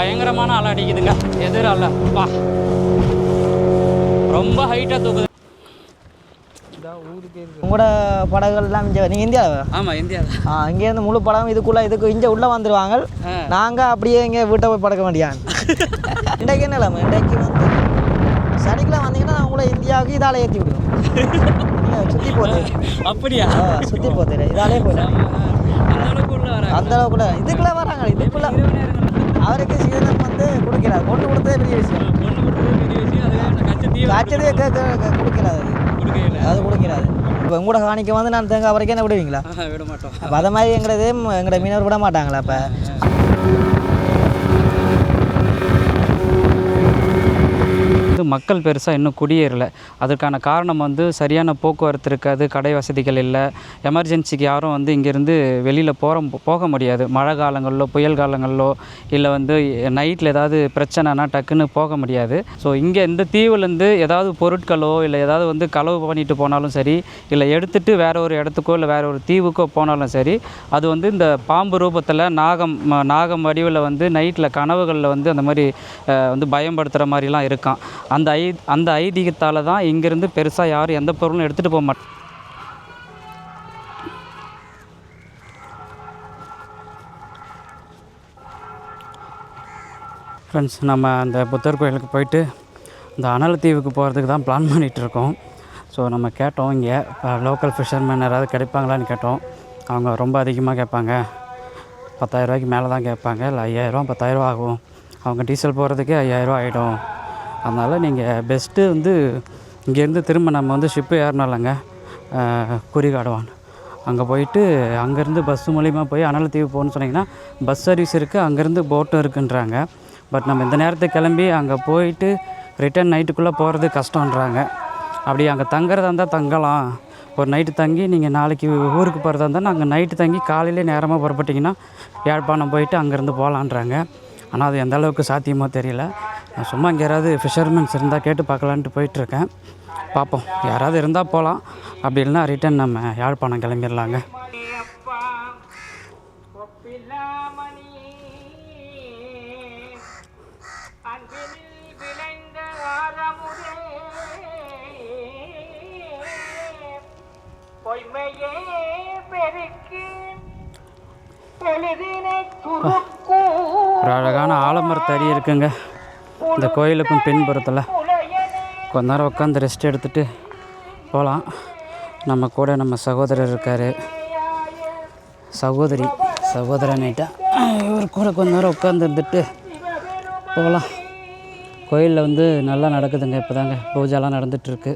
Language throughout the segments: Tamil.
பயங்கரமான அலை அடிக்குதுங்க. எதிரால பா ரொம்ப ஹைட்டாக தூக்குது. உங்களோட படங்கள்லாம் இங்கே நீங்கள் இந்தியாவா? ஆமாம், இந்தியா தான். இங்கேருந்து முழு படம் இதுக்கு இங்கே உள்ளே வந்துடுவாங்க. நாங்கள் அப்படியே இங்கே வீட்டை போய் படக்க வேண்டியான். இன்றைக்கு என்ன இல்லாமல் இன்றைக்கு வந்து சனிக்கிழமை வந்தீங்கன்னா நான் உங்களை இந்தியாவுக்கு இதால் ஏற்றி விடுவோம். சுற்றி போகுது. அப்படியா? சுற்றி போகுது. இதாலே போயிடும். அந்த அளவுக்குள்ள இதுக்குள்ளே வராங்க. இதுக்குள்ளே அவருக்கு சீதனம் வந்து கொடுக்கிறார். பொண்ணு கொடுத்ததே பெரிய விஷயம். காய்ச்சதே கொடுக்கிறாரு. அது கொடுக்கிறாரு. இப்போ உங்களோட காணிக்க வந்து நான் தேங்க அவரைக்கே என்ன விடுவீங்களா? விட மாட்டோம். அப்போ அதை மாதிரி எங்களோட மீனவர் விட மாட்டாங்களா? அப்போ மக்கள் பெருசாக இன்னும் குடியேறலை. அதுக்கான காரணம் வந்து சரியான போக்குவரத்து இருக்காது, கடை வசதிகள் இல்லை. எமர்ஜென்சிக்கு யாரும் வந்து இங்கேருந்து வெளியில் போக முடியாது. மழை காலங்களிலோ புயல் காலங்களிலோ இல்லை வந்து நைட்டில் ஏதாவது பிரச்சனைனா டக்குன்னு போக முடியாது. ஸோ இங்கே இந்த தீவுலேருந்து ஏதாவது பொருட்களோ இல்லை ஏதாவது வந்து களவு பண்ணிட்டு போனாலும் சரி, இல்லை எடுத்துகிட்டு வேறு ஒரு இடத்துக்கோ இல்லை வேறு ஒரு தீவுக்கோ போனாலும் சரி, அது வந்து இந்த பாம்பு ரூபத்தில் நாகம் வடிவில் வந்து நைட்டில் கனவுகளில் வந்து அந்த மாதிரி வந்து பயன்படுத்துகிற மாதிரிலாம் இருக்கான். அந்த ஐதீகத்தால் தான் இங்கேருந்து பெருசாக யாரும் எந்த பொருளும் எடுத்துகிட்டு போக மாட்டாங்க. ஃப்ரெண்ட்ஸ், நம்ம அந்த புத்தர் கோயிலுக்கு போயிட்டு இந்த அனல் தீவுக்கு போகிறதுக்கு தான் பிளான் பண்ணிகிட்ருக்கோம். ஸோ நம்ம கேட்டோம், இங்கே லோக்கல் ஃபிஷர்மேன் யாராவது கிடைப்பாங்களான்னு கேட்டோம். அவங்க ரொம்ப அதிகமாக கேட்பாங்க, 10,000 ரூபாய்க்கு மேலே தான் கேட்பாங்க. இல்லை 5,000 10,000 ஆகும். அவங்க டீசல் போகிறதுக்கே 5,000 ஆகிடும். அதனால் நீங்கள் பெஸ்ட்டு வந்து இங்கேருந்து திரும்ப நம்ம வந்து ஷிப்பு ஏறினாலங்க குறிகாடுவான். அங்கே போயிட்டு அங்கேருந்து பஸ்ஸு மூலிமா போய் அனல் தீவு போகணுன்னு சொன்னிங்கன்னா பஸ் சர்வீஸ் இருக்குது, அங்கேருந்து போட்டும் இருக்குன்றாங்க. பட் நம்ம இந்த நேரத்துக்கு கிளம்பி அங்கே போயிட்டு ரிட்டன் நைட்டுக்குள்ளே போகிறது கஷ்டன்றாங்க. அப்படி அங்கே தங்குறதா இருந்தால் தங்கலாம். ஒரு நைட்டு தங்கி நீங்கள் நாளைக்கு ஊருக்கு போகிறதா இருந்தால் நாங்கள் நைட்டு தங்கி காலையிலே நேரமாக புறப்பட்டிங்கன்னா யாழ்ப்பாணம் போயிட்டு அங்கேருந்து போகலான்றாங்க. ஆனால் அது எந்த அளவுக்கு சாத்தியமோ தெரியல. நான் சும்மா இங்கே யாராவது ஃபிஷர்மேன்ஸ் இருந்தால் கேட்டு பார்க்கலான்ட்டு போயிட்டுருக்கேன். பார்ப்போம், யாராவது இருந்தால் போகலாம். அப்படி இல்லைனா ரிட்டன் நம்ம யாழ்ப்பாணம் கிளம்பிடலாங்க. ஒரு அழகான ஆலமரத்தடி இருக்குங்க இந்த கோயிலுக்கும் பின்புறத்தில். கொஞ்ச நேரம் உட்காந்து ரெஸ்ட் எடுத்துகிட்டு போகலாம். நம்ம கூட நம்ம சகோதரர் இருக்கார், சகோதரன்கிட்ட இவர் கூட கொஞ்ச நேரம் உட்காந்து இருந்துட்டு போகலாம். கோயிலில் வந்து நல்லா நடக்குதுங்க. இப்போ தாங்க பூஜைலாம் நடந்துகிட்ருக்கு.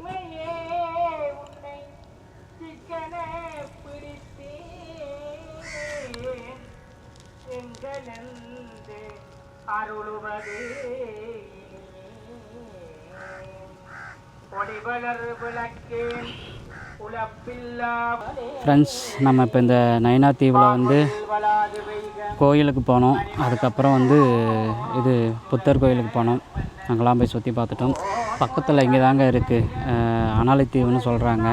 ஃப்ரெண்ட்ஸ், நம்ம இப்போ இந்த நைனா தீவில் வந்து கோயிலுக்கு போனோம். அதுக்கப்புறம் வந்து இது புத்தர் கோயிலுக்கு போனோம். அங்கெல்லாம் போய் சுற்றி பார்த்துட்டோம். பக்கத்தில் இங்கே தாங்க இருக்குது, அனாலை தீவுன்னு சொல்கிறாங்க.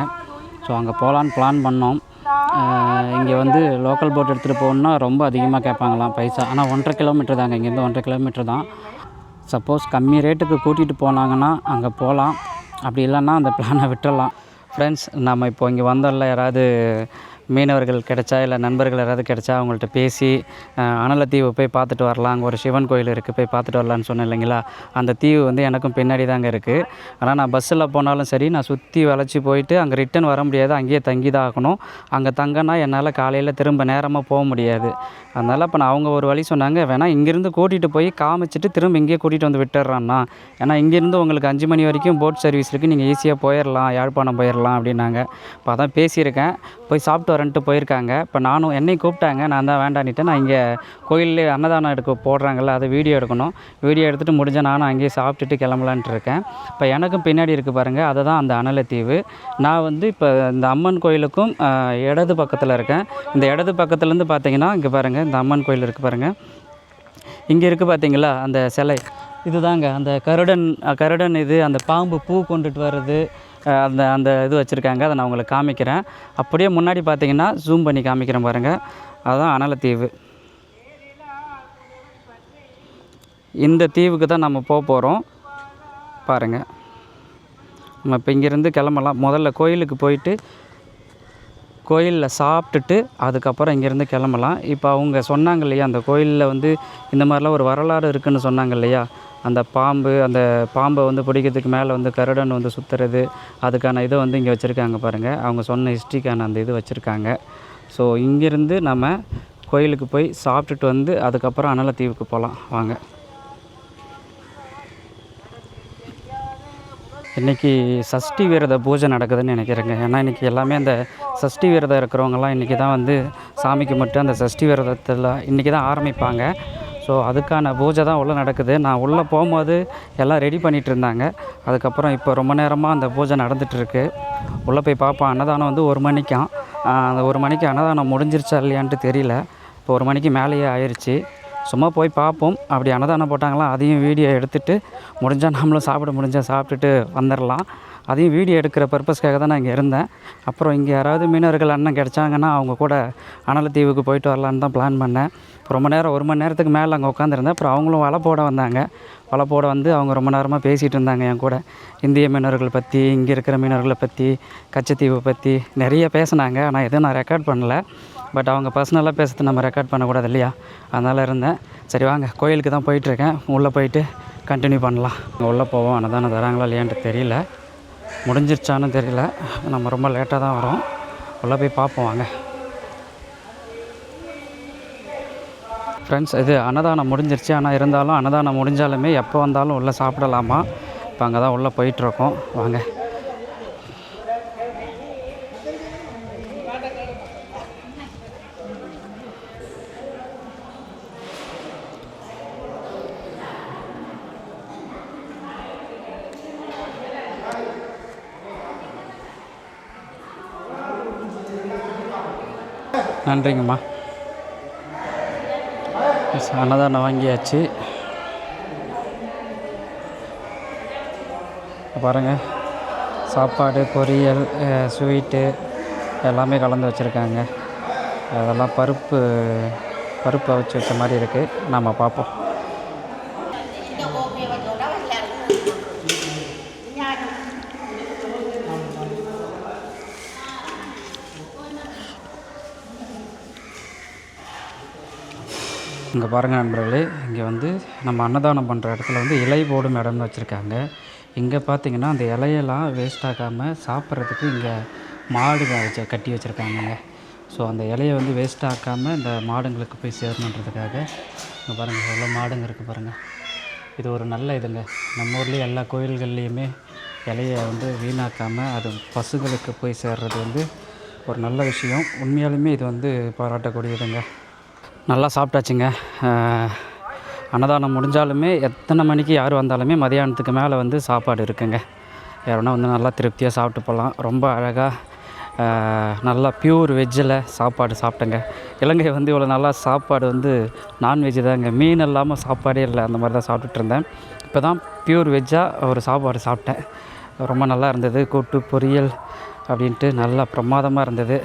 ஸோ அங்கே போகலான்னு பிளான் பண்ணோம். இங்கே வந்து லோக்கல் போட் எடுத்துகிட்டு போகணுன்னா ரொம்ப அதிகமாக கேட்பாங்களாம் பைசா. ஆனால் 1.5 கிலோமீட்டர் தாங்க, இங்கேருந்து 1.5 கிலோமீட்டர் தான். சப்போஸ் கம்மி ரேட்டுக்கு கூட்டிகிட்டு போனாங்கன்னா அங்கே போகலாம். அப்படி இல்லைன்னா அந்த பிளானை விட்டுடலாம். ஃப்ரெண்ட்ஸ், நம்ம இப்போ இங்கே வந்தோம்ல, யாராவது மீனவர்கள் கிடைச்சா இல்லை நண்பர்கள் யாராவது கிடைச்சா அவங்கள்ட்ட பேசி அனல தீவு போய் பார்த்துட்டு வரலாம். அங்கே ஒரு சிவன் கோயில் இருக்குது, போய் பார்த்துட்டு வரலான்னு சொன்னேன் இல்லைங்களா. அந்த தீவு வந்து எனக்கும் பின்னாடி தாங்க இருக்குது. ஆனால் நான் பஸ்ஸில் போனாலும் சரி, நான் சுற்றி வளைச்சி போயிட்டு அங்கே ரிட்டன் வர முடியாது, அங்கேயே தங்கி தான் ஆகணும். அங்கே தங்கினா என்னால் காலையில் திரும்ப நேரமாக போக முடியாது. அதனால் இப்போ நான் அவங்க ஒரு வழி சொன்னாங்க, வேணால் இங்கேருந்து கூட்டிகிட்டு போய் காமிச்சிட்டு திரும்ப இங்கேயே கூட்டிகிட்டு வந்து விட்டுறான்னா. ஏன்னா இங்கேருந்து உங்களுக்கு 5 மணி வரைக்கும் போட் சர்வீஸ் இருக்குது, நீங்கள் ஈஸியாக போயிடலாம், யாழ்ப்பாணம் போயிடலாம் அப்படின்னாங்க. இப்போ அதான் பேசியிருக்கேன், போய் சாப்பிட்டு வரேன்ட்டு போயிருக்காங்க. இப்போ நானும் என்னை கூப்பிட்டாங்க, நான் தான் வேண்டான்ட்டு நான் இங்கே கோயிலே அன்னதானம் போடுறாங்கல்ல, அதை வீடியோ எடுக்கணும். வீடியோ எடுத்துகிட்டு முடிஞ்சால் நானும் அங்கேயே சாப்பிட்டுட்டு கிளம்பலான்ட்டு இருக்கேன். இப்போ எனக்கும் பின்னாடி இருக்குது பாருங்கள், அதை தான் அந்த அனலத்தீவு. நான் வந்து இப்போ இந்த அம்மன் கோயிலுக்கும் இடது பக்கத்தில் இருக்கேன். இந்த இடது பக்கத்துலேருந்து பார்த்தீங்கன்னா இங்கே பாருங்கள், இந்த அம்மன் கோயில் இருக்குது பாருங்கள். இங்கே இருக்குது பார்த்தீங்களா அந்த சிலை, இதுதாங்க அந்த கருடன் இது அந்த பாம்பு பூ கொண்டுட்டு வர்றது, அந்த இது வச்சுருக்காங்க. அதை நான் உங்களுக்கு காமிக்கிறேன். அப்படியே முன்னாடி பார்த்தீங்கன்னா ஜூம் பண்ணி காமிக்கிறேன் பாருங்கள், அதுதான் அனலத்தீவு. இந்த தீவுக்கு தான் நம்ம போக போகிறோம். பாருங்கள், நம்ம இப்போ இங்கேருந்து கிளம்பலாம். முதல்ல கோயிலுக்கு போயிட்டு கோயிலில் சாப்பிட்டுட்டு அதுக்கப்புறம் இங்கேருந்து கிளம்பலாம். இப்போ அவங்க சொன்னாங்க இல்லையா, அந்த கோயிலில் வந்து இந்த மாதிரிலாம் ஒரு வரலாறு இருக்குதுன்னு சொன்னாங்க இல்லையா, அந்த பாம்பை வந்து பிடிக்கிறதுக்கு மேலே வந்து கருடன் வந்து சுற்றுறது, அதுக்கான இதை வந்து இங்கே வச்சுருக்காங்க பாருங்கள். அவங்க சொன்ன ஹிஸ்ட்ரிக்கான அந்த இது வச்சுருக்காங்க. ஸோ இங்கேருந்து நம்ம கோயிலுக்கு போய் சாப்பிட்டுட்டு வந்து அதுக்கப்புறம் அனலத்தீவுக்கு போகலாம். வாங்க. இன்றைக்கி சஷ்டி விரத பூஜை நடக்குதுன்னு நினைக்கிறேங்க. ஏன்னா இன்றைக்கி எல்லாமே அந்த சஷ்டி விரதம் இருக்கிறவங்கலாம் இன்றைக்கி தான் வந்து சாமிக்கு மட்டும் அந்த சஷ்டி விரதத்தில் இன்றைக்கி தான் ஆரம்பிப்பாங்க. ஸோ அதுக்கான பூஜை தான் உள்ளே நடக்குது. நான் உள்ளே போகும்போது எல்லாம் ரெடி பண்ணிகிட்டு இருந்தாங்க. அதுக்கப்புறம் இப்போ ரொம்ப நேரமாக அந்த பூஜை நடந்துகிட்ருக்கு. உள்ளே போய் பார்ப்போம். அன்னதானம் வந்து 1 மணிக்காம். அந்த 1 மணிக்கு அன்னதானம் முடிஞ்சிருச்சா இல்லையான்ட்டு தெரியல. இப்போ 1 மணிக்கு மேலேயே ஆயிடுச்சு. சும்மா போய் பார்ப்போம். அப்படி அன்னதானம் போட்டாங்களா அதையும் வீடியோ எடுத்துகிட்டு முடிஞ்சால் நம்மளும் முடிஞ்சால் சாப்பிட்டுட்டு வந்துடலாம். அதையும் வீடியோ எடுக்கிற பர்பஸ்க்காக தான் நான் இங்கே இருந்தேன். அப்புறம் இங்கே யாராவது மீனவர்கள் அண்ணன் கிடச்சாங்கன்னா அவங்க கூட அனலத்தீவுக்கு போயிட்டு வரலான்னு தான் பிளான் பண்ணேன். ரொம்ப நேரம் 1 மணி நேரத்துக்கு மேலே அங்கே உட்காந்துருந்தேன். அப்புறம் அவங்களும் வலை போட வந்தாங்க. வலை போட வந்து அவங்க ரொம்ப நேரமாக பேசிகிட்டு இருந்தாங்க என் கூட. இந்திய மீனவர்கள் பற்றி, இங்கே இருக்கிற மீனவர்களை பற்றி, கச்சத்தீவை பற்றி நிறைய பேசினாங்க. ஆனால் எதுவும் நான் ரெக்கார்ட் பண்ணல. பட் அவங்க பர்சனலாக பேசுறது நம்ம ரெக்கார்ட் பண்ணக்கூடாது இல்லையா, அதனால் இருந்தேன். சரி வாங்க, கோயிலுக்கு தான் போயிட்டுருக்கேன். உள்ளே போயிட்டு கண்டினியூ பண்ணலாம். உள்ளே போவோம். அன்னதானம் தராங்களா இல்லையான்ட்டு தெரியல, முடிஞ்சிருச்சான்னு தெரியல. நம்ம ரொம்ப லேட்டாக தான் வரோம். உள்ளே போய் பார்ப்போம் வாங்க. ஃப்ரெண்ட்ஸ், இது அன்னதானம் முடிஞ்சிருச்சு. ஆனால் இருந்தாலும் அன்னதானம் முடிஞ்சாலுமே எப்போ வந்தாலும் உள்ளே சாப்பிடலாமா. இப்போ அங்கே தான் உள்ளே போயிட்டுருக்கோம். வாங்க. நன்றிங்கம்மா. அன்னதானம் வாங்கியாச்சு. பாருங்கள், சாப்பாடு, பொரியல், ஸ்வீட்டு எல்லாமே கலந்து வச்சுருக்காங்க. அதெல்லாம் பருப்பு அவிச்சு வச்ச மாதிரி இருக்குது. நம்ம பார்ப்போம். இங்கே பாருங்கள் நண்பர்களே, இங்கே வந்து நம்ம அன்னதானம் பண்ணுற இடத்துல வந்து இலை போடும் இடம்னு வச்சுருக்காங்க. இங்கே பார்த்திங்கன்னா அந்த இலையெல்லாம் வேஸ்ட் ஆகாமல் சாப்பிட்றதுக்கு இங்கே மாடுங்க கட்டி வச்சுருக்காங்கங்க. ஸோ அந்த இலையை வந்து வேஸ்ட் ஆக்காமல் இந்த மாடுங்களுக்கு போய் சேரணுன்றதுக்காக இங்கே பாருங்கள் எவ்வளோ மாடுங்க இருக்குது பாருங்கள். இது ஒரு நல்ல இதுங்க. நம்ம ஊர்லேயே எல்லா கோயில்கள்லேயுமே இலையை வந்து வீணாக்காமல் அது பசுகளுக்கு போய் சேர்றது வந்து ஒரு நல்ல விஷயம். உண்மையாலுமே இது வந்து பாராட்டக்கூடியதுங்க. நல்லா சாப்பிட்டாச்சுங்க. அன்னதானம் முடிஞ்சாலுமே எத்தனை மணிக்கு யார் வந்தாலுமே மதியானத்துக்கு மேலே வந்து சாப்பாடு இருக்குங்க. யாருன்னா வந்து நல்லா திருப்தியாக சாப்பிட்டு போகலாம். ரொம்ப அழகாக நல்லா ப்யூர் வெஜ்ஜில் சாப்பாடு சாப்பிட்டேங்க. இலங்கை வந்து இவ்வளோ நல்லா சாப்பாடு வந்து நான்வெஜ்ஜு தாங்க. மீன் இல்லாமல் சாப்பாடே இல்லை. அந்த மாதிரி தான் சாப்பிட்டுட்டு இருந்தேன். இப்போ தான் ப்யூர் வெஜ்ஜாக ஒரு சாப்பாடு சாப்பிட்டேன். ரொம்ப நல்லா இருந்தது. கூட்டு, பொரியல் அப்படின்ட்டு நல்லா பிரமாதமாக இருந்தது.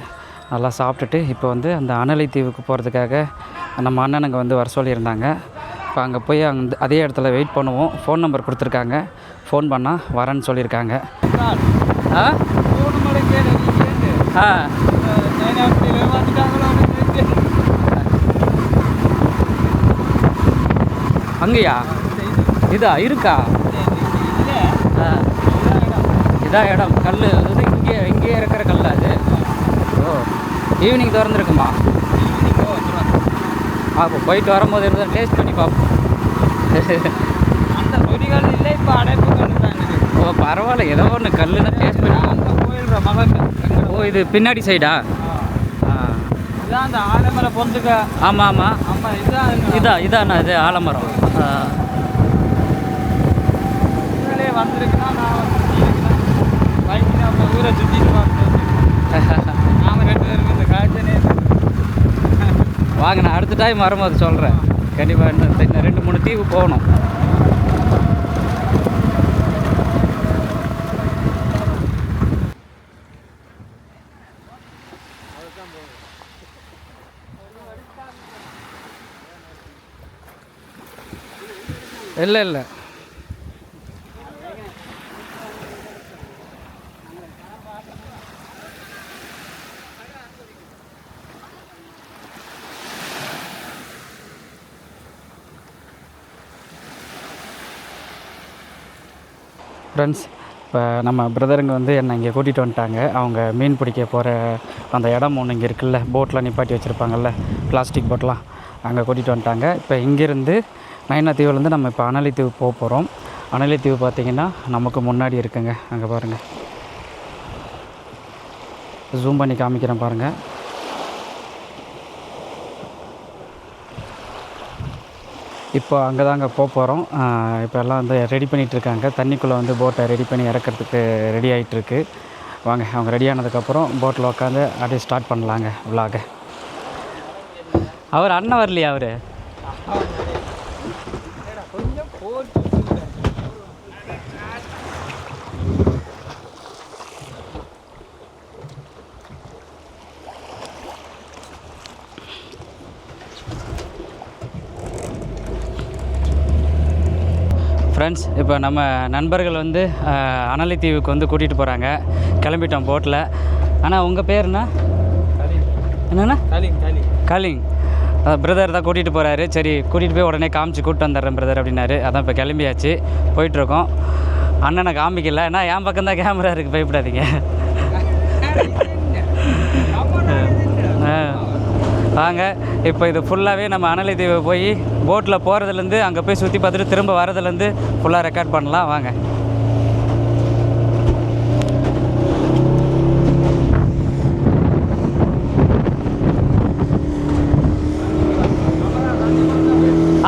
நல்லா சாப்பிட்டுட்டு இப்போ வந்து அந்த அனலைத்தீவுக்கு போகிறதுக்காக நம்ம அண்ணனுங்க வந்து வர சொல்லியிருந்தாங்க. இப்போ அங்கே போய் அதே இடத்துல வெயிட் பண்ணுவோம். ஃபோன் நம்பர் கொடுத்துருக்காங்க. ஃபோன் பண்ணால் வரேன்னு சொல்லியிருக்காங்க. அங்கேயா இதா இருக்கா? இதான் இடம். கல் இது இங்கே இருக்கிற கல் அது. ஓ, ஈவினிங் திறந்துருக்குமா? அப்போ போயிட்டு வரும்போது இருந்தால் டேஸ்ட் பண்ணி பார்ப்போம். அந்த சொரிகள் இல்லை, இப்போ அடைப்பு. ஓ பரவாயில்ல, ஏதோ ஒன்று கல்லுன்னா டேஸ்ட் பண்ணி அந்த கோயில் மகன். ஓ, இது பின்னாடி சைடா? இதுதான் அந்த ஆலமரம் பொந்துக்க. ஆமாம் ஆமாம் ஆமாம், இதாண்ணா இது ஆலமரம். வந்திருக்குன்னா நான் பைக்கில் நம்ம ஊரை சுற்றிட்டு பார்ப்போம். நாம 2 பேருக்கு இந்த காய்ச்சனே. வாங்க, நான் அடுத்த டைம் வரும்போது சொல்கிறேன். கண்டிப்பாக இன்னும் 2-3 தீவு போகணும். இல்லை இல்லை ஃப்ரெண்ட்ஸ், இப்போ நம்ம பிரதருங்க வந்து என்னை இங்கே கூட்டிகிட்டு வந்துட்டாங்க. அவங்க மீன் பிடிக்க போகிற அந்த இடம் ஒன்று இங்கே இருக்குல்ல, போட்லாம் நிப்பாட்டி வச்சுருப்பாங்கல்ல, பிளாஸ்டிக் போட்லாம், அங்கே கூட்டிகிட்டு வந்துட்டாங்க. இப்போ இங்கேருந்து நயினாதீவுலேருந்து நம்ம இப்போ அனலித்தீவு போக போகிறோம். அனலித்தீவு பார்த்திங்கன்னா நமக்கு முன்னாடி இருக்குங்க. அங்கே பாருங்கள், ஜூம் பண்ணி காமிக்கிறேன் பாருங்கள். இப்போ அங்கே தாங்க போக போகிறோம். இப்போ எல்லாம் வந்து ரெடி பண்ணிகிட்ருக்காங்க. தண்ணிக்குள்ளே வந்து போட்டை ரெடி பண்ணி இறக்கிறதுக்கு ரெடி ஆகிட்டுருக்கு. வாங்க, அவங்க ரெடி ஆனதுக்கப்புறம் போட்டில் உட்காந்து அப்படியே ஸ்டார்ட் பண்ணலாங்க விலாக. அவர் அண்ணன் வரலையா? அவர் ஃப்ரெண்ட்ஸ், இப்போ நம்ம நண்பர்கள் வந்து அனலித்தீவுக்கு வந்து கூட்டிகிட்டு போகிறாங்க. கிளம்பிட்டோம் போட்டில். ஆனால் உங்கள் பேர் என்ன? என்னண்ணா? கலிங். பிரதர் தான் கூட்டிகிட்டு போகிறாரு. சரி, கூட்டிகிட்டு போய் உடனே காமிச்சு கூப்பிட்டு வந்துடுறேன் பிரதர் அப்படின்னாரு. அதான் இப்போ கிளம்பியாச்சு, போயிட்டுருக்கோம். அண்ணனை காமிக்கல, ஏன்னா என் பக்கம் தான் கேமரா இருக்குது, பயப்படாதீங்க. வாங்க, இப்போ இது ஃபுல்லாகவே நம்ம அனலித்தீவு போய் போட்டில் போகிறதுலேருந்து அங்கே போய் சுற்றி பார்த்துட்டு திரும்ப வரதுலேருந்து ஃபுல்லாக ரெக்கார்ட் பண்ணலாம். வாங்க.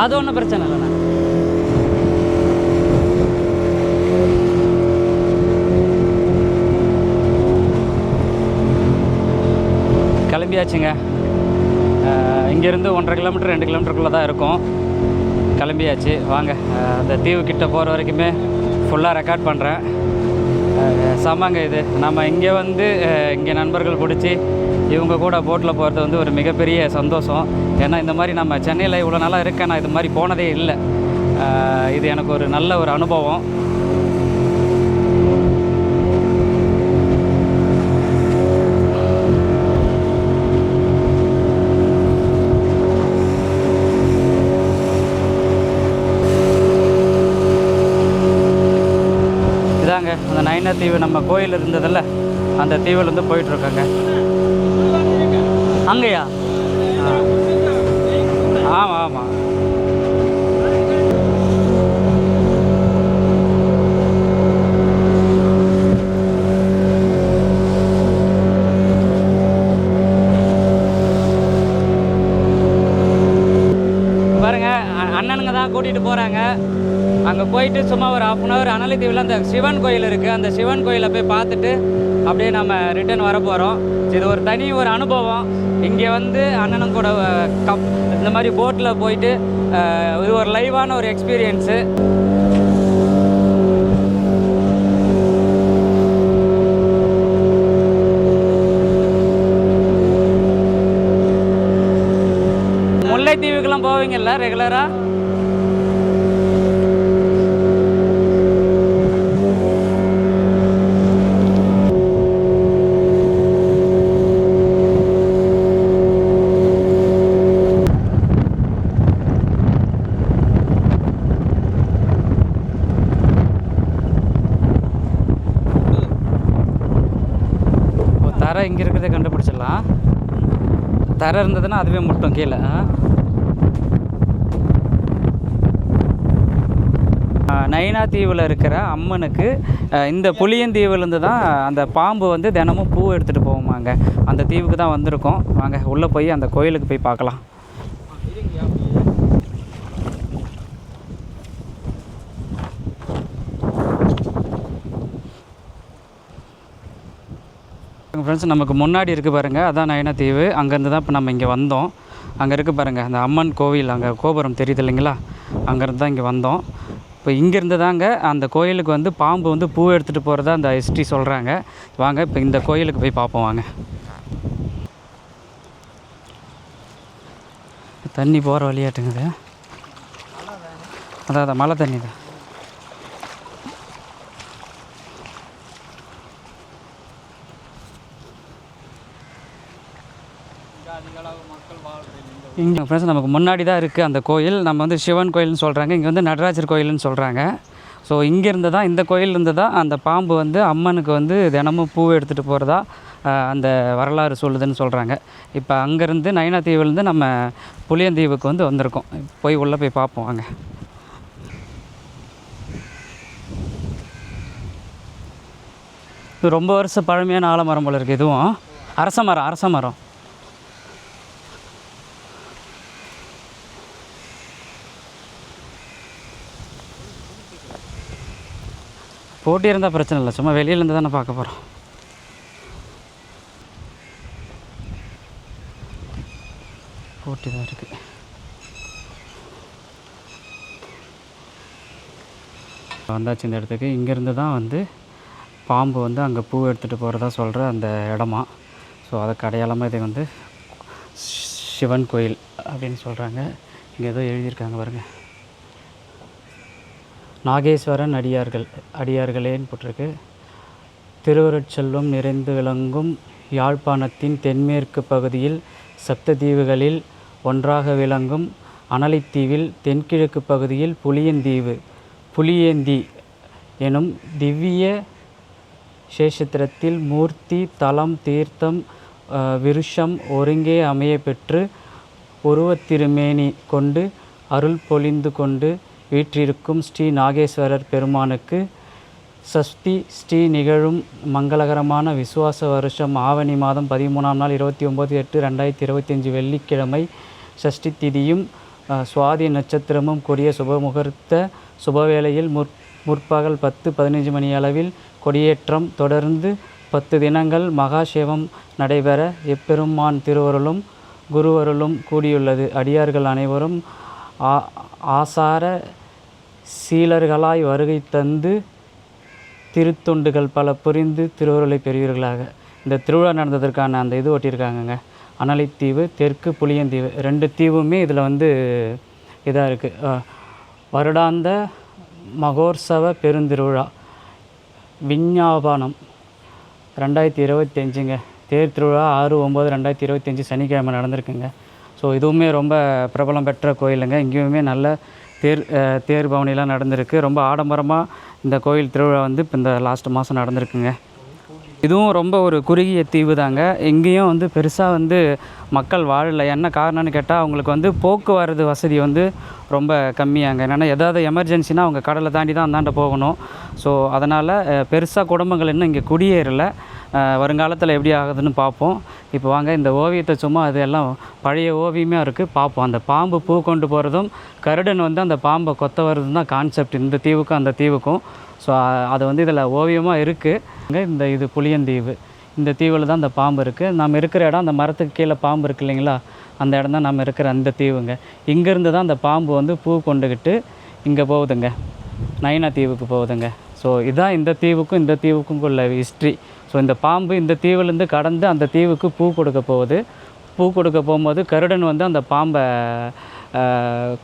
அது ஒன்றும் பிரச்சனை இல்லைண்ணா. கிளம்பியாச்சுங்க. இங்கேருந்து 1.5 கிலோமீட்டர் 2 கிலோமீட்டருக்குள்ளே தான் இருக்கும். கிளம்பியாச்சு. வாங்க, அந்த தீவுக்கிட்ட போகிற வரைக்குமே ஃபுல்லாக ரெக்கார்ட் பண்ணுறேன். சமாங்க, இது நம்ம இங்கே வந்து இங்கே நண்பர்கள் பிடிச்சி இவங்க கூட போட்டில் போகிறது வந்து ஒரு மிகப்பெரிய சந்தோஷம். ஏன்னா இந்த மாதிரி நம்ம சென்னையில் இவ்வளோ நாளாக இருக்கேன், நான் இது மாதிரி போனதே இல்லை. இது எனக்கு ஒரு நல்ல ஒரு அனுபவம். அந்த நயினாதீவு நம்ம கோயில் இருந்ததில்ல, அந்த தீவுலேருந்து போயிட்டுருக்காங்க. அங்கேயா? ஆமாம் ஆமாம். பாருங்க, அண்ணனுங்க தான் கூட்டிகிட்டு போகிறாங்க. அங்கே போயிட்டு சும்மா ஒரு 1/2 அன் ஹவர் அனலித்தீவில் அந்த சிவன் கோயில் இருக்குது, அந்த சிவன் கோயிலை போய் பார்த்துட்டு அப்படியே நம்ம ரிட்டர்ன் வர போகிறோம். இது ஒரு தனி ஒரு அனுபவம். இங்கே வந்து அண்ணனும் கூட இந்த மாதிரி போட்டில் போயிட்டு இது ஒரு லைவான ஒரு எக்ஸ்பீரியன்ஸு. முல்லைத்தீவுக்கெல்லாம் போவீங்கல்ல ரெகுலராக? தரை இங்கே இருக்கிறத கண்டுபிடிச்சிடலாம். தரை இருந்ததுன்னா அதுவே முட்டும் கீழே. நயினாதீவில் இருக்கிற அம்மனுக்கு இந்த புளியந்தீவுலேருந்து தான் அந்த பாம்பு வந்து தினமும் பூ எடுத்துகிட்டு போவோமாங்க. அந்த தீவுக்கு தான் வந்திருக்கோம். வாங்க, உள்ளே போய் அந்த கோயிலுக்கு போய் பார்க்கலாம். ஃப்ரெண்ட்ஸ், நமக்கு முன்னாடி இருக்குது பாருங்கள், அதான் நயினாதீவு. அங்கேருந்து தான் இப்போ நம்ம இங்கே வந்தோம். அங்கே இருக்குது பாருங்கள் அந்த அம்மன் கோவில், அங்கே கோபுரம் தெரியுது இல்லைங்களா, அங்கேருந்து தான் இங்கே வந்தோம். இப்போ இங்கேருந்து தாங்க அந்த கோயிலுக்கு வந்து பாம்பு வந்து பூ எடுத்துகிட்டு போகிறதா அந்த ஹிஸ்ட்ரி சொல்கிறாங்க. வாங்க, இப்போ இந்த கோயிலுக்கு போய் பார்ப்போம். வாங்க. தண்ணி போகிற வழியாட்டுங்குது. அதான் மழை தண்ணி தான். இங்கே ஃப்ரெண்ட்ஸ் நமக்கு முன்னாடி தான் இருக்குது அந்த கோயில். நம்ம வந்து சிவன் கோயில்னு சொல்கிறாங்க, இங்கே வந்து நடராஜர் கோயில்னு சொல்கிறாங்க. ஸோ இங்கேருந்து தான், இந்த கோயிலிருந்து தான் அந்த பாம்பு வந்து அம்மனுக்கு வந்து தினமும் பூ எடுத்துகிட்டு போகிறதா அந்த வரலாறு சொல்லுதுன்னு சொல்கிறாங்க. இப்போ அங்கேருந்து நைனா தீவுலேருந்து நம்ம புளியந்தீவுக்கு வந்து வந்திருக்கோம். போய் உள்ளே போய் பார்ப்போம் வாங்க. இது ரொம்ப வருஷம் பழமையான ஆலமரம் போல் இருக்குது. இதுவும் அரச மரம். போட்டி இருந்தால் பிரச்சனை இல்லை, சும்மா வெளியிலேருந்து தானே பார்க்க போகிறோம். போட்டி தான் இருக்குது. வந்தாச்சு இந்த இடத்துக்கு. இங்கேருந்து தான் வந்து பாம்பு வந்து அங்கே பூ எடுத்துகிட்டு போகிறதா சொல்கிற அந்த இடமா. ஸோ அதுக்கு அடையாளமாக இதை வந்து சிவன் கோயில் அப்படின்னு சொல்கிறாங்க. இங்கே ஏதோ எழுதியிருக்காங்க பாருங்கள், நாகேஸ்வரன் அடியார்களேன்னு போட்டிருக்கு. திருவருட்செல்வம் நிறைந்து விளங்கும் யாழ்ப்பாணத்தின் தென்மேற்கு பகுதியில் சப்ததீவுகளில் ஒன்றாக விளங்கும் அனலைத்தீவில் தென்கிழக்கு பகுதியில் புளியேந்தி எனும் திவ்ய சேஷத்திரத்தில் மூர்த்தி தலம் தீர்த்தம் விருஷம் ஒருங்கே அமைய பெற்று உருவத்திருமேனி கொண்டு அருள் பொழிந்து கொண்டு வீற்றிருக்கும் ஸ்ரீ நாகேஸ்வரர் பெருமானுக்கு சஷ்டி ஸ்ரீ நிகழும் மங்களகரமான விசுவாச வருஷம் ஆவணி மாதம் 13ஆம் நாள் 29/8/2025 வெள்ளிக்கிழமை சஷ்டி திதியும் சுவாதி நட்சத்திரமும் கூடிய சுபமுகூர்த்த சுபவேளையில் முற்பகல் 10-15 மணி அளவில் கொடியேற்றம் தொடர்ந்து 10 தினங்கள் மகாசேவம் நடைபெற எப்பெருமான் திருவருளும் குருவருளும் கூடியுள்ளது. அடியார்கள் அனைவரும் ஆசார சீலர்களாய் வருகை தந்து திருத்தொண்டுகள் பல புரிந்து திருவருளை பெறுவீர்களாக. இந்த திருவிழா நடந்ததற்கான அந்த இது ஒட்டியிருக்காங்கங்க. அனலைத்தீவு, தெற்கு புளியந்தீவு, 2 தீவுமே இதில் வந்து இதாக இருக்குது. வருடாந்த மகோற்சவ பெருந்திருவிழா விஞ்ஞாபனம் 2025ங்க. தேர் திருவிழா 6/9/2025 சனிக்கிழமை நடந்திருக்குங்க. ஸோ இதுவுமே ரொம்ப பிரபலம் பெற்ற கோயிலுங்க. இங்கேயுமே நல்ல தேர் பவனிலாம் நடந்திருக்கு. ரொம்ப ஆடம்பரமாக இந்த கோயில் திருவிழா வந்து இப்போ இந்த லாஸ்ட் மாதம் நடந்திருக்குங்க. இதுவும் ரொம்ப ஒரு குறுகிய தீவு தாங்க. இங்கேயும் வந்து பெருசாக வந்து மக்கள் வாழலை. என்ன காரணம்னு கேட்டால் அவங்களுக்கு வந்து போக்குவரத்து வசதி வந்து ரொம்ப கம்மியாங்க. என்னென்னா ஏதாவது எமர்ஜென்சினா அவங்க கடலை தாண்டி தான் அந்தாண்ட போகணும். ஸோ அதனால் பெருசாக குடும்பங்கள் இன்னும் இங்கே குடியேறலை. வருங்காலத்தில் எப்படி ஆகுதுன்னு பார்ப்போம். இப்போ வாங்க இந்த ஓவியத்தை சும்மா அது எல்லாம் பழைய ஓவியமே இருக்குது, பார்ப்போம். அந்த பாம்பு பூ கொண்டு போகிறதும் கருடன் வந்து அந்த பாம்பை கொத்த வர்றதும் தான் கான்செப்ட் இந்த தீவுக்கும் அந்த தீவுக்கும். ஸோ அது வந்து இதில் ஓவியமாக இருக்குது. இது புளியந்தீவு. இந்த தீவில் தான் அந்த பாம்பு இருக்குது. நம்ம இருக்கிற இடம் அந்த மரத்துக்கு கீழே பாம்பு இருக்குது இல்லைங்களா, அந்த இடம் தான் நம்ம இருக்கிற அந்த தீவுங்க. இங்கேருந்து தான் அந்த பாம்பு வந்து பூ கொண்டுக்கிட்டு இங்கே போகுதுங்க, நைனா தீவுக்கு போகுதுங்க. ஸோ இதுதான் இந்த தீவுக்கும் உள்ள ஹிஸ்ட்ரி. ஸோ இந்த பாம்பு இந்த தீவுலேருந்து கடந்து அந்த தீவுக்கு பூ கொடுக்க போகுது. பூ கொடுக்க போகும்போது கருடன் வந்து அந்த பாம்பை